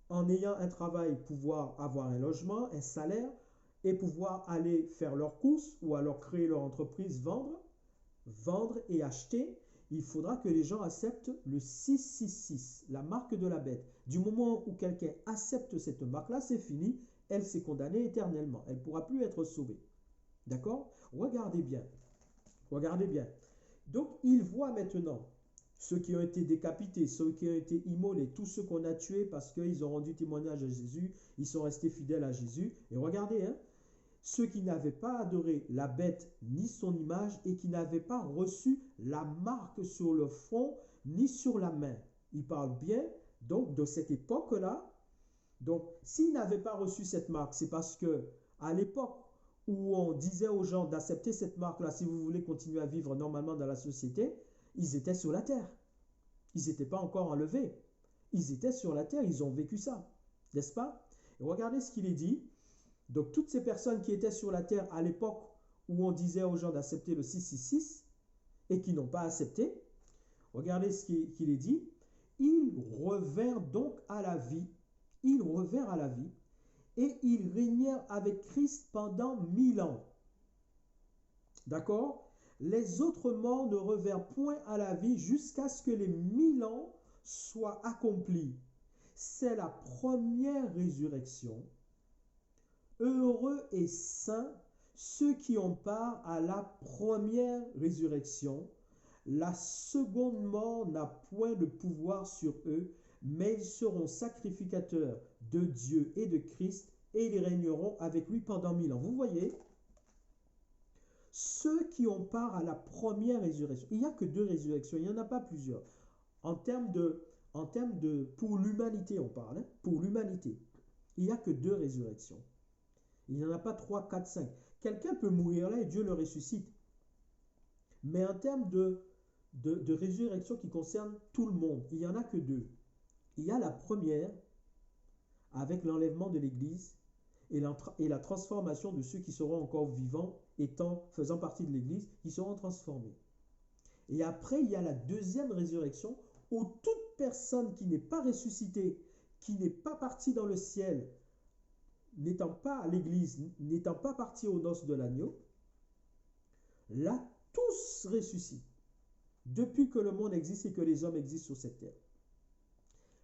en ayant un travail, pouvoir avoir un logement, un salaire, et pouvoir aller faire leurs courses ou alors créer leur entreprise, vendre et acheter. Il faudra que les gens acceptent le 666, la marque de la bête. Du moment où quelqu'un accepte cette marque-là, c'est fini, elle s'est condamnée éternellement. Elle ne pourra plus être sauvée. D'accord? Regardez bien. Regardez bien. Donc, il voit maintenant ceux qui ont été décapités, ceux qui ont été immolés, tous ceux qu'on a tués parce qu'ils ont rendu témoignage à Jésus, ils sont restés fidèles à Jésus. Et regardez, hein, ceux qui n'avaient pas adoré la bête ni son image et qui n'avaient pas reçu la marque sur le front ni sur la main. Il parle bien donc de cette époque-là. Donc, s'ils n'avaient pas reçu cette marque, c'est parce que à l'époque où on disait aux gens d'accepter cette marque-là si vous voulez continuer à vivre normalement dans la société, ils étaient sur la terre. Ils n'étaient pas encore enlevés. Ils étaient sur la terre, ils ont vécu ça. N'est-ce pas? Et regardez ce qu'il est dit. Donc, toutes ces personnes qui étaient sur la terre à l'époque où on disait aux gens d'accepter le 666 et qui n'ont pas accepté, regardez ce qu'il est dit. Ils revinrent donc à la vie. Ils revinrent à la vie et ils régnèrent avec Christ pendant 1000 ans. D'accord? Les autres morts ne revinrent point à la vie jusqu'à ce que les 1000 ans soient accomplis. C'est la première résurrection. Heureux et saints ceux qui ont part à la première résurrection. La seconde mort n'a point de pouvoir sur eux, mais ils seront sacrificateurs de Dieu et de Christ et ils régneront avec lui pendant 1000 ans. Vous voyez, ceux qui ont part à la première résurrection, il n'y a que 2 résurrections, il n'y en a pas plusieurs. En termes de pour l'humanité, on parle, hein, pour l'humanité, il n'y a que 2 résurrections. Il n'y en a pas 3, 4, 5. Quelqu'un peut mourir là et Dieu le ressuscite. Mais en termes de résurrection qui concerne tout le monde, il n'y en a que 2. Il y a la première avec l'enlèvement de l'Église et la transformation de ceux qui seront encore vivants, faisant partie de l'Église, qui seront transformés. Et après, il y a la deuxième résurrection où toute personne qui n'est pas ressuscitée, qui n'est pas partie dans le ciel, n'étant pas à l'Église, n'étant pas partie aux noces de l'agneau, là, tous ressuscitent depuis que le monde existe et que les hommes existent sur cette terre.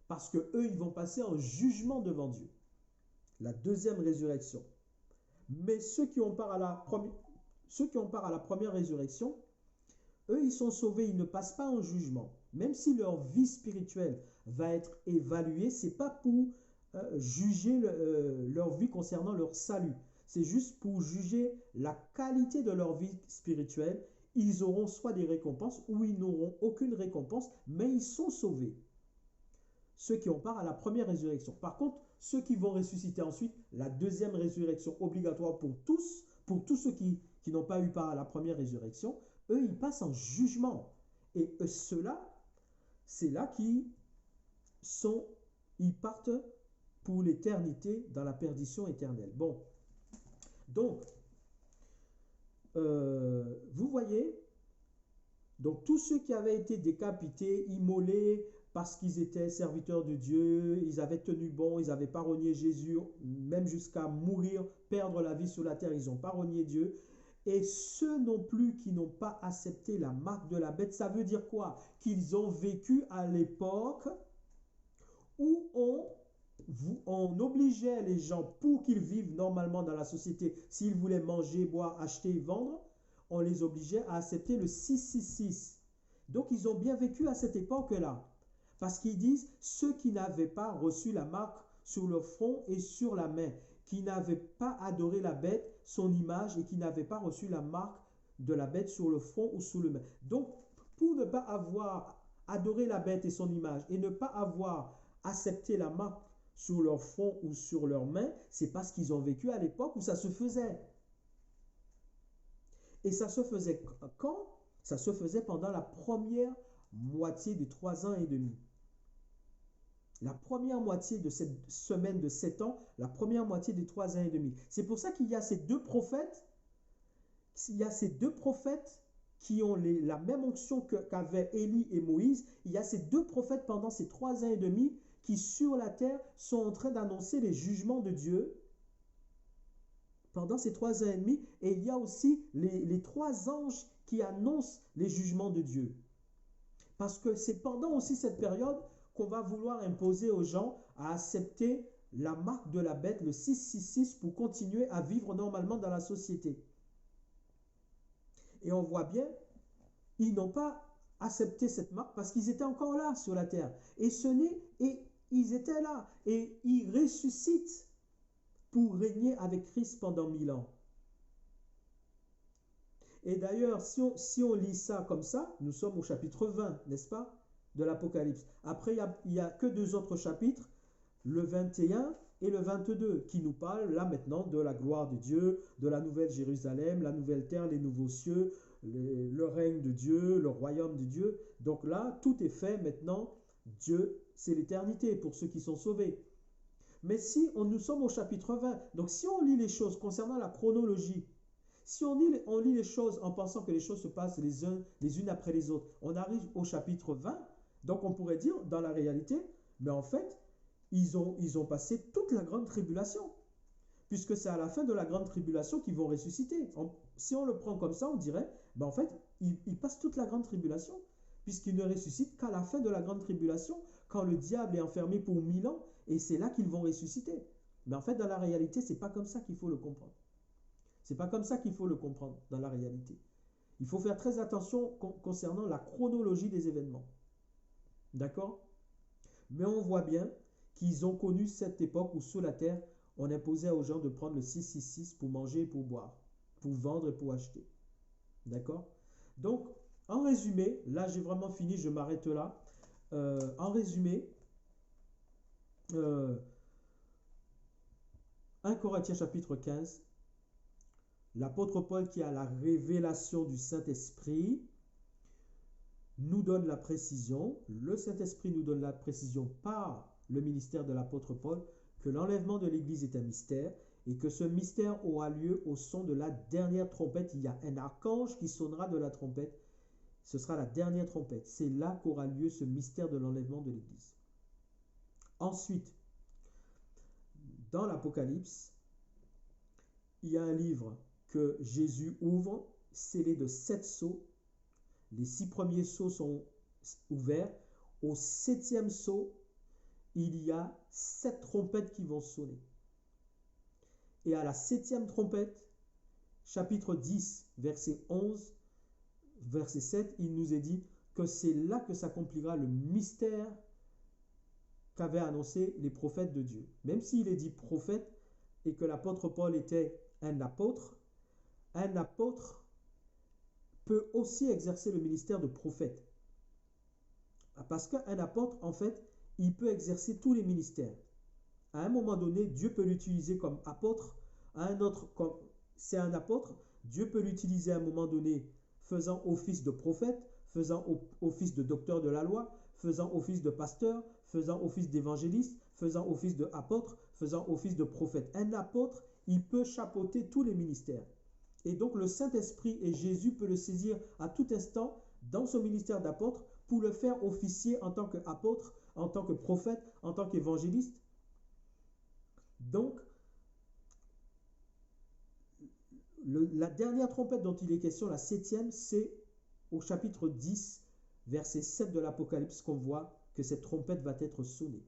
Parce que eux, ils vont passer en jugement devant Dieu. La deuxième résurrection. Mais ceux qui ont part à la première résurrection, eux, ils sont sauvés, ils ne passent pas en jugement. Même si leur vie spirituelle va être évaluée, ce n'est pas pour juger leur vie concernant leur salut. C'est juste pour juger la qualité de leur vie spirituelle. Ils auront soit des récompenses ou ils n'auront aucune récompense, mais ils sont sauvés. Ceux qui ont part à la première résurrection. Par contre, ceux qui vont ressusciter ensuite, la deuxième résurrection obligatoire pour tous ceux qui n'ont pas eu part à la première résurrection, eux, ils passent en jugement. Et ceux-là, c'est là ils partent pour l'éternité dans la perdition éternelle. Bon, donc, vous voyez, donc tous ceux qui avaient été décapités, immolés, parce qu'ils étaient serviteurs de Dieu, ils avaient tenu bon, ils n'avaient pas renié Jésus, même jusqu'à mourir, perdre la vie sur la terre, ils n'ont pas renié Dieu. Et ceux non plus qui n'ont pas accepté la marque de la bête, ça veut dire quoi? Qu'ils ont vécu à l'époque où on obligeait les gens pour qu'ils vivent normalement dans la société, s'ils voulaient manger, boire, acheter, vendre, on les obligeait à accepter le 666. Donc ils ont bien vécu à cette époque-là. Parce qu'ils disent ceux qui n'avaient pas reçu la marque sur le front et sur la main, qui n'avaient pas adoré la bête, son image, et qui n'avaient pas reçu la marque de la bête sur le front ou sur le main. Donc, pour ne pas avoir adoré la bête et son image, et ne pas avoir accepté la marque sur leur front ou sur leurs mains, c'est parce qu'ils ont vécu à l'époque où ça se faisait. Et ça se faisait quand? Ça se faisait pendant la première moitié de 3 ans et demi. La première moitié de cette semaine de 7 ans, la première moitié des 3 ans et demi. C'est pour ça qu'il y a ces deux prophètes, qui ont la même onction qu'avaient Élie et Moïse. Il y a ces deux prophètes pendant ces 3 ans et demi qui, sur la terre, sont en train d'annoncer les jugements de Dieu pendant ces 3 ans et demi. Et il y a aussi les 3 anges qui annoncent les jugements de Dieu. Parce que c'est pendant aussi cette période qu'on va vouloir imposer aux gens à accepter la marque de la bête, le 666, pour continuer à vivre normalement dans la société. Et on voit bien, ils n'ont pas accepté cette marque parce qu'ils étaient encore là sur la terre. Et ils étaient là. Et ils ressuscitent pour régner avec Christ pendant 1000 ans. Et d'ailleurs, si on lit ça comme ça, nous sommes au chapitre 20, n'est-ce pas, de l'Apocalypse. Après, il n'y a que 2 autres chapitres, le 21 et le 22, qui nous parlent là maintenant de la gloire de Dieu, de la nouvelle Jérusalem, la nouvelle terre, les nouveaux cieux, le règne de Dieu, le royaume de Dieu. Donc là, tout est fait maintenant. Dieu, c'est l'éternité pour ceux qui sont sauvés. Mais si nous sommes au chapitre 20, donc si on lit les choses concernant la chronologie, si on lit les choses en pensant que les choses se passent les unes après les autres, on arrive au chapitre 20, donc on pourrait dire dans la réalité, mais en fait, ils ont passé toute la grande tribulation, puisque c'est à la fin de la grande tribulation qu'ils vont ressusciter. Si on le prend comme ça, on dirait, en fait, ils passent toute la grande tribulation, puisqu'ils ne ressuscitent qu'à la fin de la grande tribulation, quand le diable est enfermé pour 1000 ans, et c'est là qu'ils vont ressusciter. Mais en fait, dans la réalité, c'est pas comme ça qu'il faut le comprendre. C'est pas comme ça qu'il faut le comprendre dans la réalité. Il faut faire très attention concernant la chronologie des événements. D'accord? Mais on voit bien qu'ils ont connu cette époque où sur la terre, on imposait aux gens de prendre le 666 pour manger et pour boire, pour vendre et pour acheter. D'accord? Donc, en résumé, là j'ai vraiment fini, je m'arrête là. En résumé, 1 Corinthiens chapitre 15, l'apôtre Paul qui a la révélation du Saint-Esprit nous donne la précision, le Saint-Esprit nous donne la précision par le ministère de l'apôtre Paul, que l'enlèvement de l'Église est un mystère et que ce mystère aura lieu au son de la dernière trompette. Il y a un archange qui sonnera de la trompette. Ce sera la dernière trompette. C'est là qu'aura lieu ce mystère de l'enlèvement de l'Église. Ensuite, dans l'Apocalypse, il y a un livre que Jésus ouvre, scellé de 7 sceaux. Les 6 premiers sceaux sont ouverts. Au 7e sceau, il y a 7 trompettes qui vont sonner. Et à la 7e trompette, chapitre 10, verset 11, verset 7, il nous est dit que c'est là que s'accomplira le mystère qu'avaient annoncé les prophètes de Dieu. Même s'il est dit prophète et que l'apôtre Paul était un apôtre peut aussi exercer le ministère de prophète. Parce qu'un apôtre, en fait, il peut exercer tous les ministères. À un moment donné, Dieu peut l'utiliser comme apôtre. À un autre, comme c'est un apôtre, Dieu peut l'utiliser à un moment donné faisant office de prophète, faisant office de docteur de la loi, faisant office de pasteur, faisant office d'évangéliste, faisant office d'apôtre, faisant office de prophète. Un apôtre, il peut chapeauter tous les ministères. Et donc le Saint-Esprit et Jésus peut le saisir à tout instant dans son ministère d'apôtre pour le faire officier en tant qu'apôtre, en tant que prophète, en tant qu'évangéliste. Donc, la dernière trompette dont il est question, la 7e, c'est au chapitre 10, verset 7 de l'Apocalypse qu'on voit que cette trompette va être sonnée.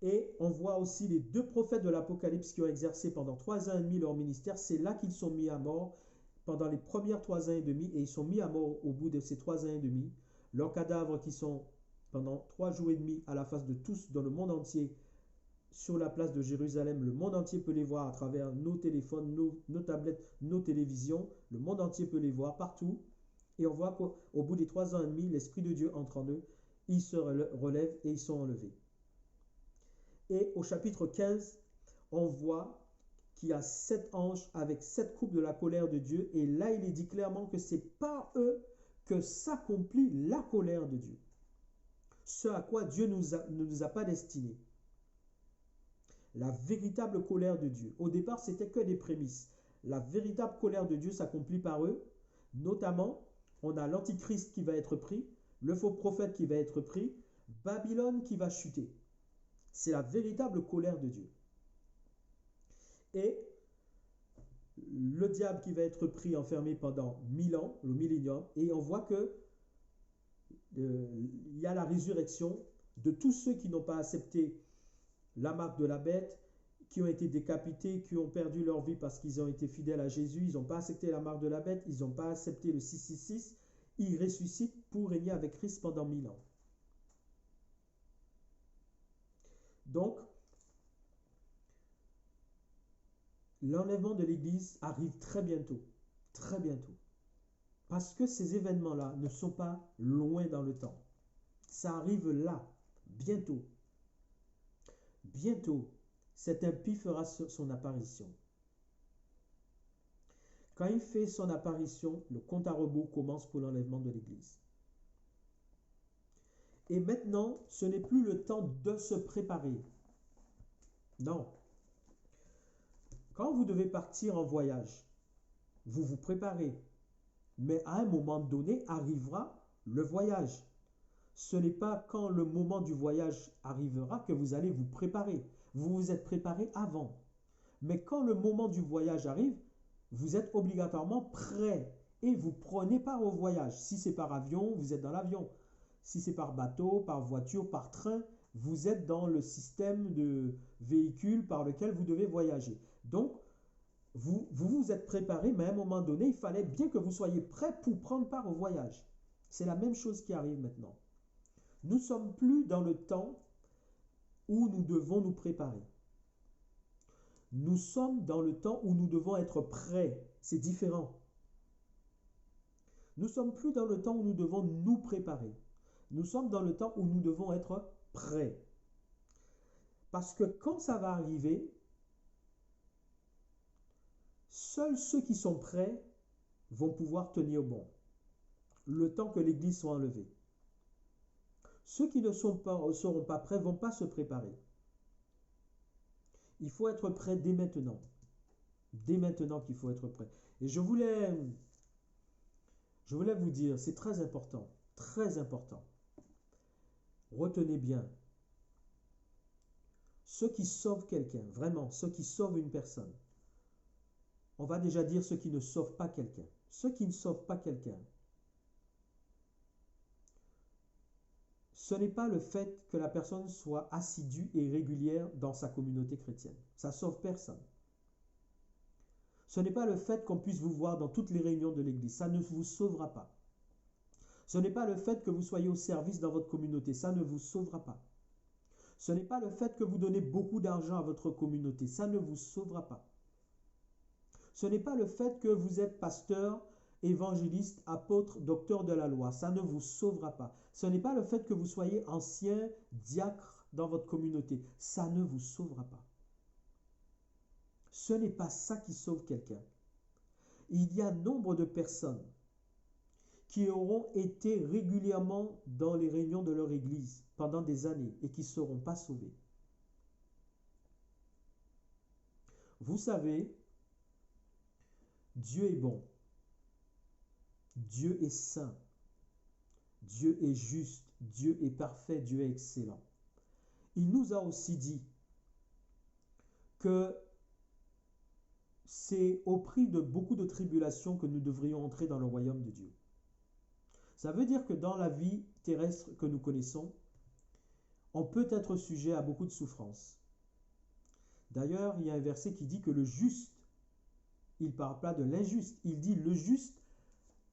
Et on voit aussi les 2 prophètes de l'Apocalypse qui ont exercé pendant 3 ans et demi leur ministère. C'est là qu'ils sont mis à mort pendant les premières 3 ans et demi, et ils sont mis à mort au bout de ces 3 ans et demi. Leurs cadavres qui sont pendant 3 jours et demi à la face de tous dans le monde entier, sur la place de Jérusalem. Le monde entier peut les voir à travers nos téléphones, nos tablettes, nos télévisions. Le monde entier peut les voir partout. Et on voit qu'au bout des 3 ans et demi, l'Esprit de Dieu entre en eux. Ils se relèvent et ils sont enlevés. Et au chapitre 15, on voit qu'il y a 7 anges avec 7 coupes de la colère de Dieu. Et là, il est dit clairement que c'est par eux que s'accomplit la colère de Dieu. Ce à quoi Dieu ne nous a pas destinés. La véritable colère de Dieu. Au départ, c'était que des prémices. La véritable colère de Dieu s'accomplit par eux. Notamment, on a l'antichrist qui va être pris, le faux prophète qui va être pris, Babylone qui va chuter. C'est la véritable colère de Dieu. Et le diable qui va être pris, enfermé pendant 1000 ans, le millénium, et on voit que il y a la résurrection de tous ceux qui n'ont pas accepté la marque de la bête, qui ont été décapités, qui ont perdu leur vie parce qu'ils ont été fidèles à Jésus, ils n'ont pas accepté la marque de la bête, ils n'ont pas accepté le 666, ils ressuscitent pour régner avec Christ pendant 1000 ans. Donc, l'enlèvement de l'Église arrive très bientôt, parce que ces événements-là ne sont pas loin dans le temps. Ça arrive là, bientôt. Bientôt, cet impie fera son apparition. Quand il fait son apparition, le compte à rebours commence pour l'enlèvement de l'Église. Et maintenant, ce n'est plus le temps de se préparer. Non. Quand vous devez partir en voyage, vous vous préparez. Mais à un moment donné arrivera le voyage. Ce n'est pas quand le moment du voyage arrivera que vous allez vous préparer. Vous vous êtes préparé avant. Mais quand le moment du voyage arrive, vous êtes obligatoirement prêt et vous prenez part au voyage. Si c'est par avion, vous êtes dans l'avion. Si c'est par bateau, par voiture, par train, vous êtes dans le système de véhicule par lequel vous devez voyager. Donc, vous êtes préparé, mais à un moment donné, il fallait bien que vous soyez prêt pour prendre part au voyage. C'est la même chose qui arrive maintenant. Nous ne sommes plus dans le temps où nous devons nous préparer. Nous sommes dans le temps où nous devons être prêts. C'est différent. Nous ne sommes plus dans le temps où nous devons nous préparer. Nous sommes dans le temps où nous devons être prêts. Parce que quand ça va arriver, seuls ceux qui sont prêts vont pouvoir tenir bon. Le temps que l'Église soit enlevée. Ceux qui ne seront pas prêts ne vont pas se préparer. Il faut être prêt dès maintenant. Dès maintenant qu'il faut être prêt. Et je voulais vous dire, c'est très important. Très important. Retenez bien. Ceux qui sauvent quelqu'un, vraiment, ceux qui sauvent une personne. On va déjà dire ceux qui ne sauvent pas quelqu'un. Ceux qui ne sauvent pas quelqu'un. Ce n'est pas le fait que la personne soit assidue et régulière dans sa communauté chrétienne. Ça ne sauve personne. Ce n'est pas le fait qu'on puisse vous voir dans toutes les réunions de l'Église. Ça ne vous sauvera pas. Ce n'est pas le fait que vous soyez au service dans votre communauté. Ça ne vous sauvera pas. Ce n'est pas le fait que vous donnez beaucoup d'argent à votre communauté. Ça ne vous sauvera pas. Ce n'est pas le fait que vous êtes pasteur, évangéliste, apôtre, docteur de la loi. Ça ne vous sauvera pas. Ce n'est pas le fait que vous soyez ancien, diacre dans votre communauté. Ça ne vous sauvera pas. Ce n'est pas ça qui sauve quelqu'un. Il y a nombre de personnes qui auront été régulièrement dans les réunions de leur église pendant des années et qui ne seront pas sauvés. Vous savez, Dieu est bon. Dieu est saint. Dieu est juste. Dieu est parfait. Dieu est excellent. Il nous a aussi dit que c'est au prix de beaucoup de tribulations que nous devrions entrer dans le royaume de Dieu. Ça veut dire que dans la vie terrestre que nous connaissons, on peut être sujet à beaucoup de souffrances. D'ailleurs, il y a un verset qui dit que le juste, il ne parle pas de l'injuste, il dit le juste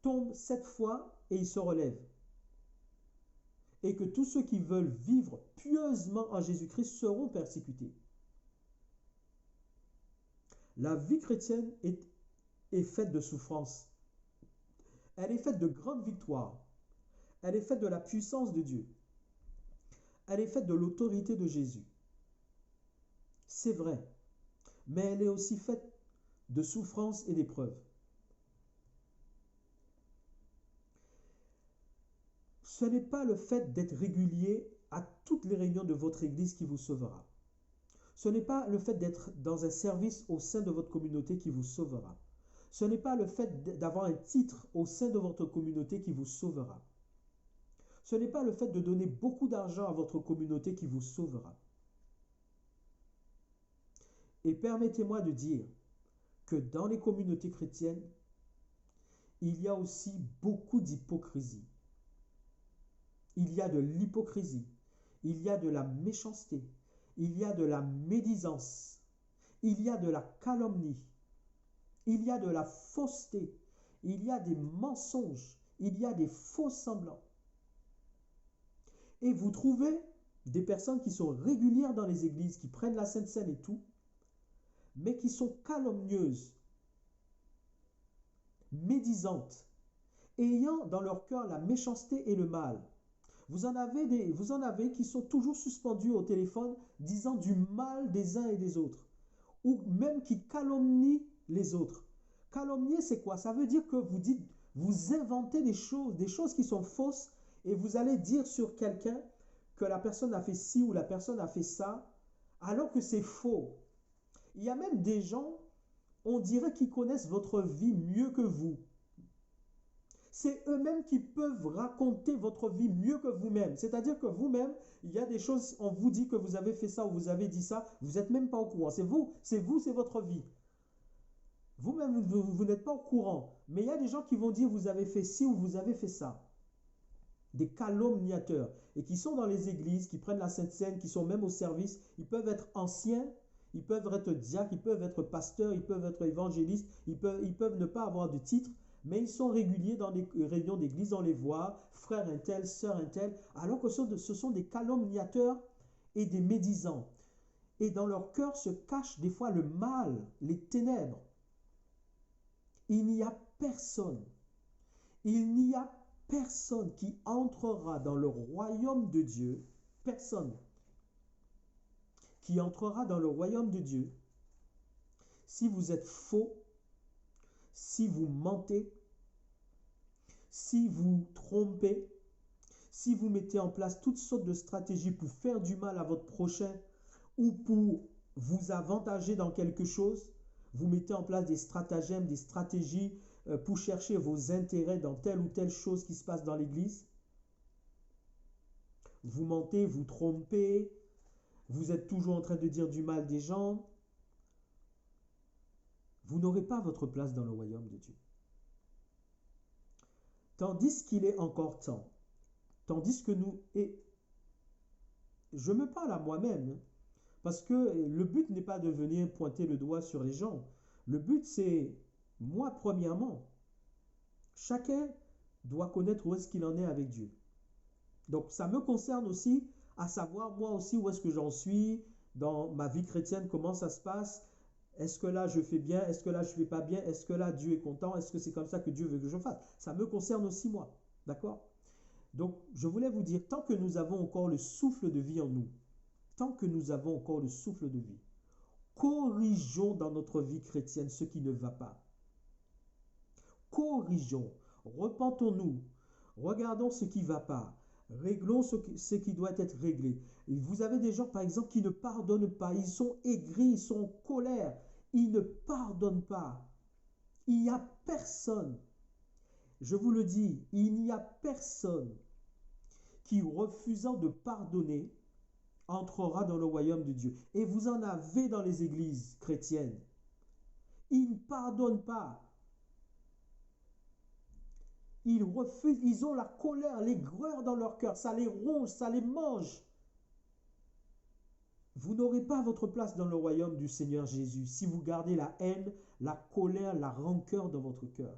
tombe 7 fois et il se relève. Et que tous ceux qui veulent vivre pieusement en Jésus-Christ seront persécutés. La vie chrétienne est faite de souffrances. Elle est faite de grandes victoires. Elle est faite de la puissance de Dieu. Elle est faite de l'autorité de Jésus. C'est vrai. Mais elle est aussi faite de souffrances et d'épreuves. Ce n'est pas le fait d'être régulier à toutes les réunions de votre église qui vous sauvera. Ce n'est pas le fait d'être dans un service au sein de votre communauté qui vous sauvera. Ce n'est pas le fait d'avoir un titre au sein de votre communauté qui vous sauvera. Ce n'est pas le fait de donner beaucoup d'argent à votre communauté qui vous sauvera. Et permettez-moi de dire que dans les communautés chrétiennes, il y a aussi beaucoup d'hypocrisie. Il y a de l'hypocrisie, il y a de la méchanceté, il y a de la médisance, il y a de la calomnie, il y a de la fausseté, il y a des mensonges, il y a des faux semblants. Et vous trouvez des personnes qui sont régulières dans les églises, qui prennent la Sainte Seine et tout, mais qui sont calomnieuses, médisantes, ayant dans leur cœur la méchanceté et le mal. Vous en avez qui sont toujours suspendus au téléphone disant du mal des uns et des autres, ou même qui calomnient les autres. Calomnier, c'est quoi? Ça veut dire que vous inventez des choses qui sont fausses, et vous allez dire sur quelqu'un que la personne a fait ci ou la personne a fait ça, alors que c'est faux. Il y a même des gens, on dirait qu'ils connaissent votre vie mieux que vous. C'est eux-mêmes qui peuvent raconter votre vie mieux que vous-même. C'est-à-dire que vous-même, il y a des choses, on vous dit que vous avez fait ça ou vous avez dit ça, vous n'êtes même pas au courant. C'est votre vie. Vous-même, vous n'êtes pas au courant. Mais il y a des gens qui vont dire vous avez fait ci ou vous avez fait ça. Des calomniateurs. Et qui sont dans les églises, qui prennent la Sainte Seine, qui sont même au service. Ils peuvent être anciens, ils peuvent être diacres, ils peuvent être pasteurs, ils peuvent être évangélistes, ils peuvent ne pas avoir de titre. Mais ils sont réguliers dans les réunions d'église, on les voit, frère un tel, sœur un tel, alors que ce sont des calomniateurs et des médisants. Et dans leur cœur se cache des fois le mal, les ténèbres. Il n'y a personne qui entrera dans le royaume de Dieu, personne qui entrera dans le royaume de Dieu si vous êtes faux, si vous mentez, si vous trompez, si vous mettez en place toutes sortes de stratégies pour faire du mal à votre prochain ou pour vous avantager dans quelque chose, vous mettez en place des stratagèmes, des stratégies pour chercher vos intérêts dans telle ou telle chose qui se passe dans l'église. Vous mentez, vous trompez, vous êtes toujours en train de dire du mal des gens. Vous n'aurez pas votre place dans le royaume de Dieu. Tandis qu'il est encore temps, tandis que nous, et je me parle à moi-même, parce que le but n'est pas de venir pointer le doigt sur les gens. Le but, c'est, moi premièrement, chacun doit connaître où est-ce qu'il en est avec Dieu. Donc ça me concerne aussi, à savoir moi aussi où est-ce que j'en suis dans ma vie chrétienne, comment ça se passe. Est-ce que là je fais bien? Est-ce que là je ne fais pas bien? Est-ce que là Dieu est content? Est-ce que c'est comme ça que Dieu veut que je fasse? Ça me concerne aussi moi. D'accord? Donc je voulais vous dire, tant que nous avons encore le souffle de vie en nous, tant que nous avons encore le souffle de vie, corrigeons dans notre vie chrétienne ce qui ne va pas. Corrigeons, repentons-nous, regardons ce qui ne va pas, réglons ce qui doit être réglé. Et vous avez des gens, par exemple, qui ne pardonnent pas, ils sont aigris, ils sont en colère, ils ne pardonnent pas. Il n'y a personne, je vous le dis, il n'y a personne qui, refusant de pardonner, entrera dans le royaume de Dieu. Et vous en avez dans les églises chrétiennes. Ils ne pardonnent pas. Ils refusent, ils ont la colère, l'aigreur dans leur cœur. Ça les ronge, ça les mange. Vous n'aurez pas votre place dans le royaume du Seigneur Jésus si vous gardez la haine, la colère, la rancœur dans votre cœur.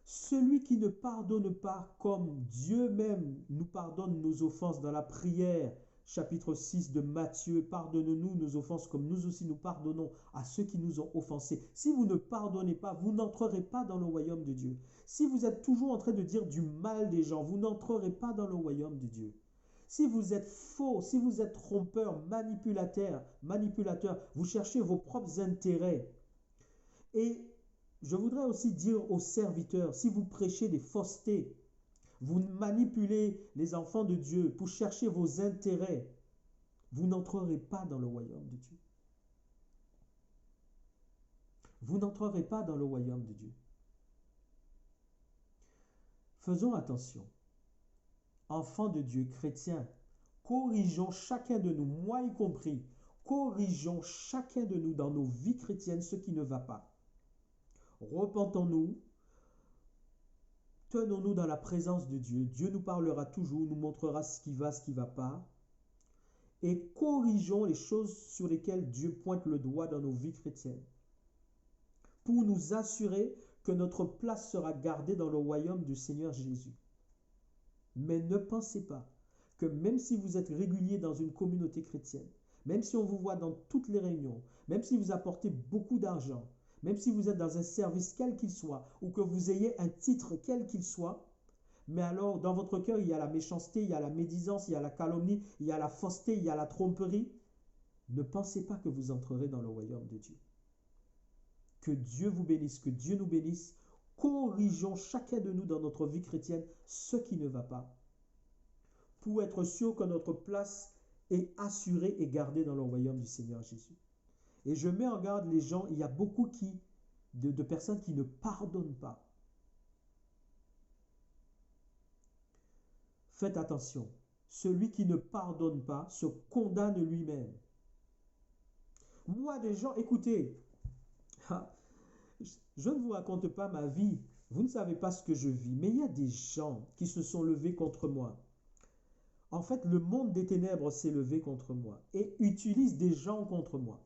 Celui qui ne pardonne pas comme Dieu même nous pardonne nos offenses dans la prière, chapitre 6 de Matthieu, pardonne-nous nos offenses comme nous aussi nous pardonnons à ceux qui nous ont offensés. Si vous ne pardonnez pas, vous n'entrerez pas dans le royaume de Dieu. Si vous êtes toujours en train de dire du mal des gens, vous n'entrerez pas dans le royaume de Dieu. Si vous êtes faux, si vous êtes trompeur, manipulateur, vous cherchez vos propres intérêts. Et je voudrais aussi dire aux serviteurs, si vous prêchez des faussetés, vous manipulez les enfants de Dieu pour chercher vos intérêts, vous n'entrerez pas dans le royaume de Dieu. vous n'entrerez pas dans le royaume de Dieu. Faisons attention. Enfants de Dieu, chrétiens, corrigeons chacun de nous, moi y compris, corrigeons chacun de nous dans nos vies chrétiennes ce qui ne va pas. Repentons-nous, tenons-nous dans la présence de Dieu. Dieu nous parlera toujours, nous montrera ce qui va pas. Et corrigeons les choses sur lesquelles Dieu pointe le doigt dans nos vies chrétiennes, pour nous assurer que notre place sera gardée dans le royaume du Seigneur Jésus. Mais ne pensez pas que même si vous êtes régulier dans une communauté chrétienne, même si on vous voit dans toutes les réunions, même si vous apportez beaucoup d'argent, même si vous êtes dans un service quel qu'il soit, ou que vous ayez un titre quel qu'il soit, mais alors dans votre cœur il y a la méchanceté, il y a la médisance, il y a la calomnie, il y a la fausseté, il y a la tromperie, ne pensez pas que vous entrerez dans le royaume de Dieu. Que Dieu vous bénisse, que Dieu nous bénisse. Corrigeons chacun de nous dans notre vie chrétienne ce qui ne va pas, pour être sûr que notre place est assurée et gardée dans le royaume du Seigneur Jésus. Et je mets en garde les gens, il y a beaucoup de personnes qui ne pardonnent pas. Faites attention, celui qui ne pardonne pas se condamne lui-même. Moi, des gens, écoutez, je ne vous raconte pas ma vie, vous ne savez pas ce que je vis, mais il y a des gens qui se sont levés contre moi. En fait, le monde des ténèbres s'est levé contre moi et utilise des gens contre moi.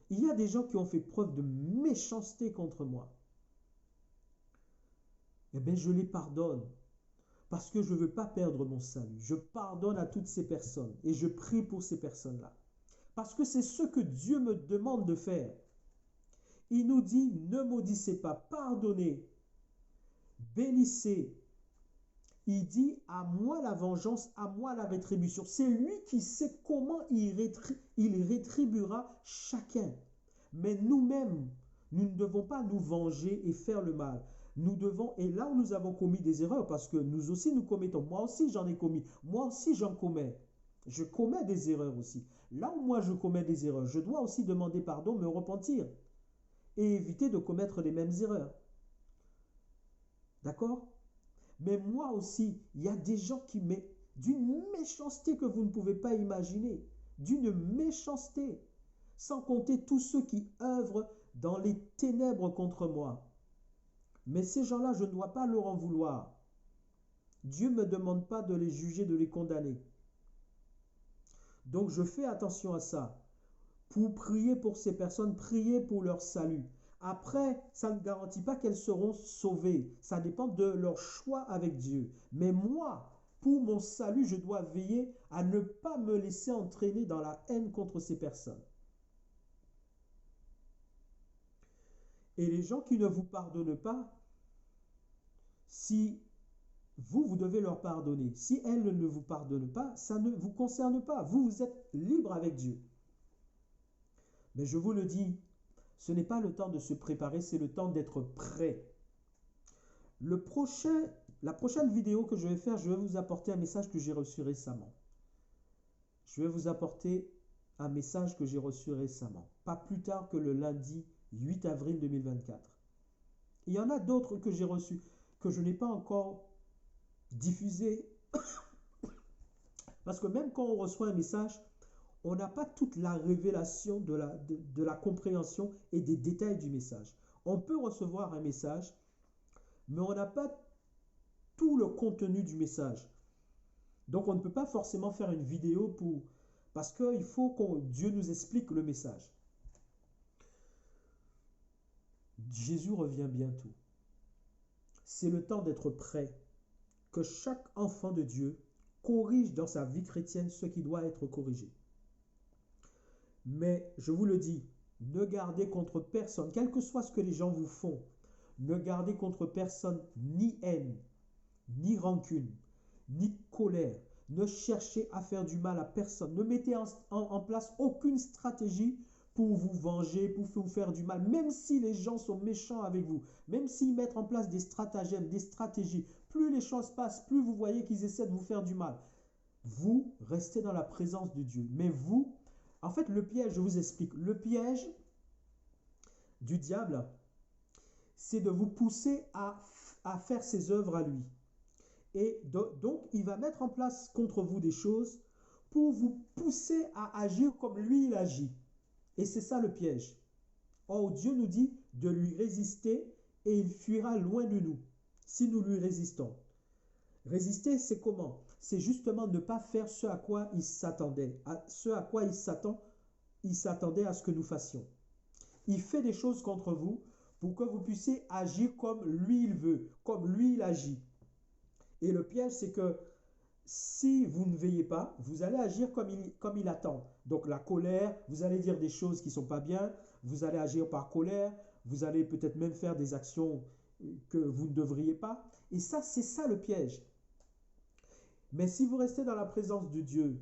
Il y a des gens qui ont fait preuve de méchanceté contre moi. Eh bien, je les pardonne parce que je ne veux pas perdre mon salut. Je pardonne à toutes ces personnes et je prie pour ces personnes-là. Parce que c'est ce que Dieu me demande de faire. Il nous dit, ne maudissez pas, pardonnez, bénissez. Il dit, à moi la vengeance, à moi la rétribution. C'est lui qui sait comment il rétribuera chacun. Mais nous-mêmes, nous ne devons pas nous venger et faire le mal. Nous devons, et là où nous avons commis des erreurs, parce que nous aussi nous commettons, moi aussi j'en ai commis, moi aussi j'en commets. Je commets des erreurs aussi. Là où moi je commets des erreurs, je dois aussi demander pardon, me repentir et éviter de commettre les mêmes erreurs. D'accord? Mais moi aussi, il y a des gens qui mettent d'une méchanceté que vous ne pouvez pas imaginer, d'une méchanceté, sans compter tous ceux qui œuvrent dans les ténèbres contre moi. Mais ces gens-là, je ne dois pas leur en vouloir. Dieu ne me demande pas de les juger, de les condamner. Donc je fais attention à ça. Pour prier pour ces personnes, prier pour leur salut. Après, ça ne garantit pas qu'elles seront sauvées. Ça dépend de leur choix avec Dieu. Mais moi, pour mon salut, je dois veiller à ne pas me laisser entraîner dans la haine contre ces personnes. Et les gens qui ne vous pardonnent pas, si vous devez leur pardonner. Si elles ne vous pardonnent pas, ça ne vous concerne pas. Vous êtes libre avec Dieu. Mais je vous le dis, ce n'est pas le temps de se préparer, c'est le temps d'être prêt. La prochaine vidéo que je vais faire, je vais vous apporter un message que j'ai reçu récemment. Je vais vous apporter un message que j'ai reçu récemment, pas plus tard que le lundi 8 avril 2024. Il y en a d'autres que j'ai reçus, que je n'ai pas encore diffusés, parce que même quand on reçoit un message, on n'a pas toute la révélation de la compréhension et des détails du message. On peut recevoir un message, mais on n'a pas tout le contenu du message. Donc on ne peut pas forcément faire une vidéo parce qu'il faut que Dieu nous explique le message. Jésus revient bientôt. C'est le temps d'être prêt. Que chaque enfant de Dieu corrige dans sa vie chrétienne ce qui doit être corrigé. Mais je vous le dis, ne gardez contre personne, quel que soit ce que les gens vous font, ne gardez contre personne ni haine, ni rancune, ni colère. Ne cherchez à faire du mal à personne. Ne mettez en place aucune stratégie pour vous venger, pour vous faire du mal, même si les gens sont méchants avec vous, même s'ils mettent en place des stratagèmes, des stratégies. Plus les choses passent, plus vous voyez qu'ils essaient de vous faire du mal. Vous restez dans la présence de Dieu. Mais vous, en fait, le piège, je vous explique. Le piège, du diable, c'est de vous pousser à faire ses œuvres à lui. Et donc, il va mettre en place contre vous des choses pour vous pousser à agir comme lui, il agit. Et c'est ça le piège. Or, Dieu nous dit de lui résister et il fuira loin de nous si nous lui résistons. Résister, c'est comment? C'est justement ne pas faire ce à quoi il s'attendait, ce à quoi il s'attendait à ce que nous fassions. Il fait des choses contre vous pour que vous puissiez agir comme lui il veut, comme lui il agit. Et le piège, c'est que si vous ne veillez pas, vous allez agir comme il attend. Donc la colère, vous allez dire des choses qui ne sont pas bien, vous allez agir par colère, vous allez peut-être même faire des actions que vous ne devriez pas. Et ça, c'est ça le piège. Mais si vous restez dans la présence de Dieu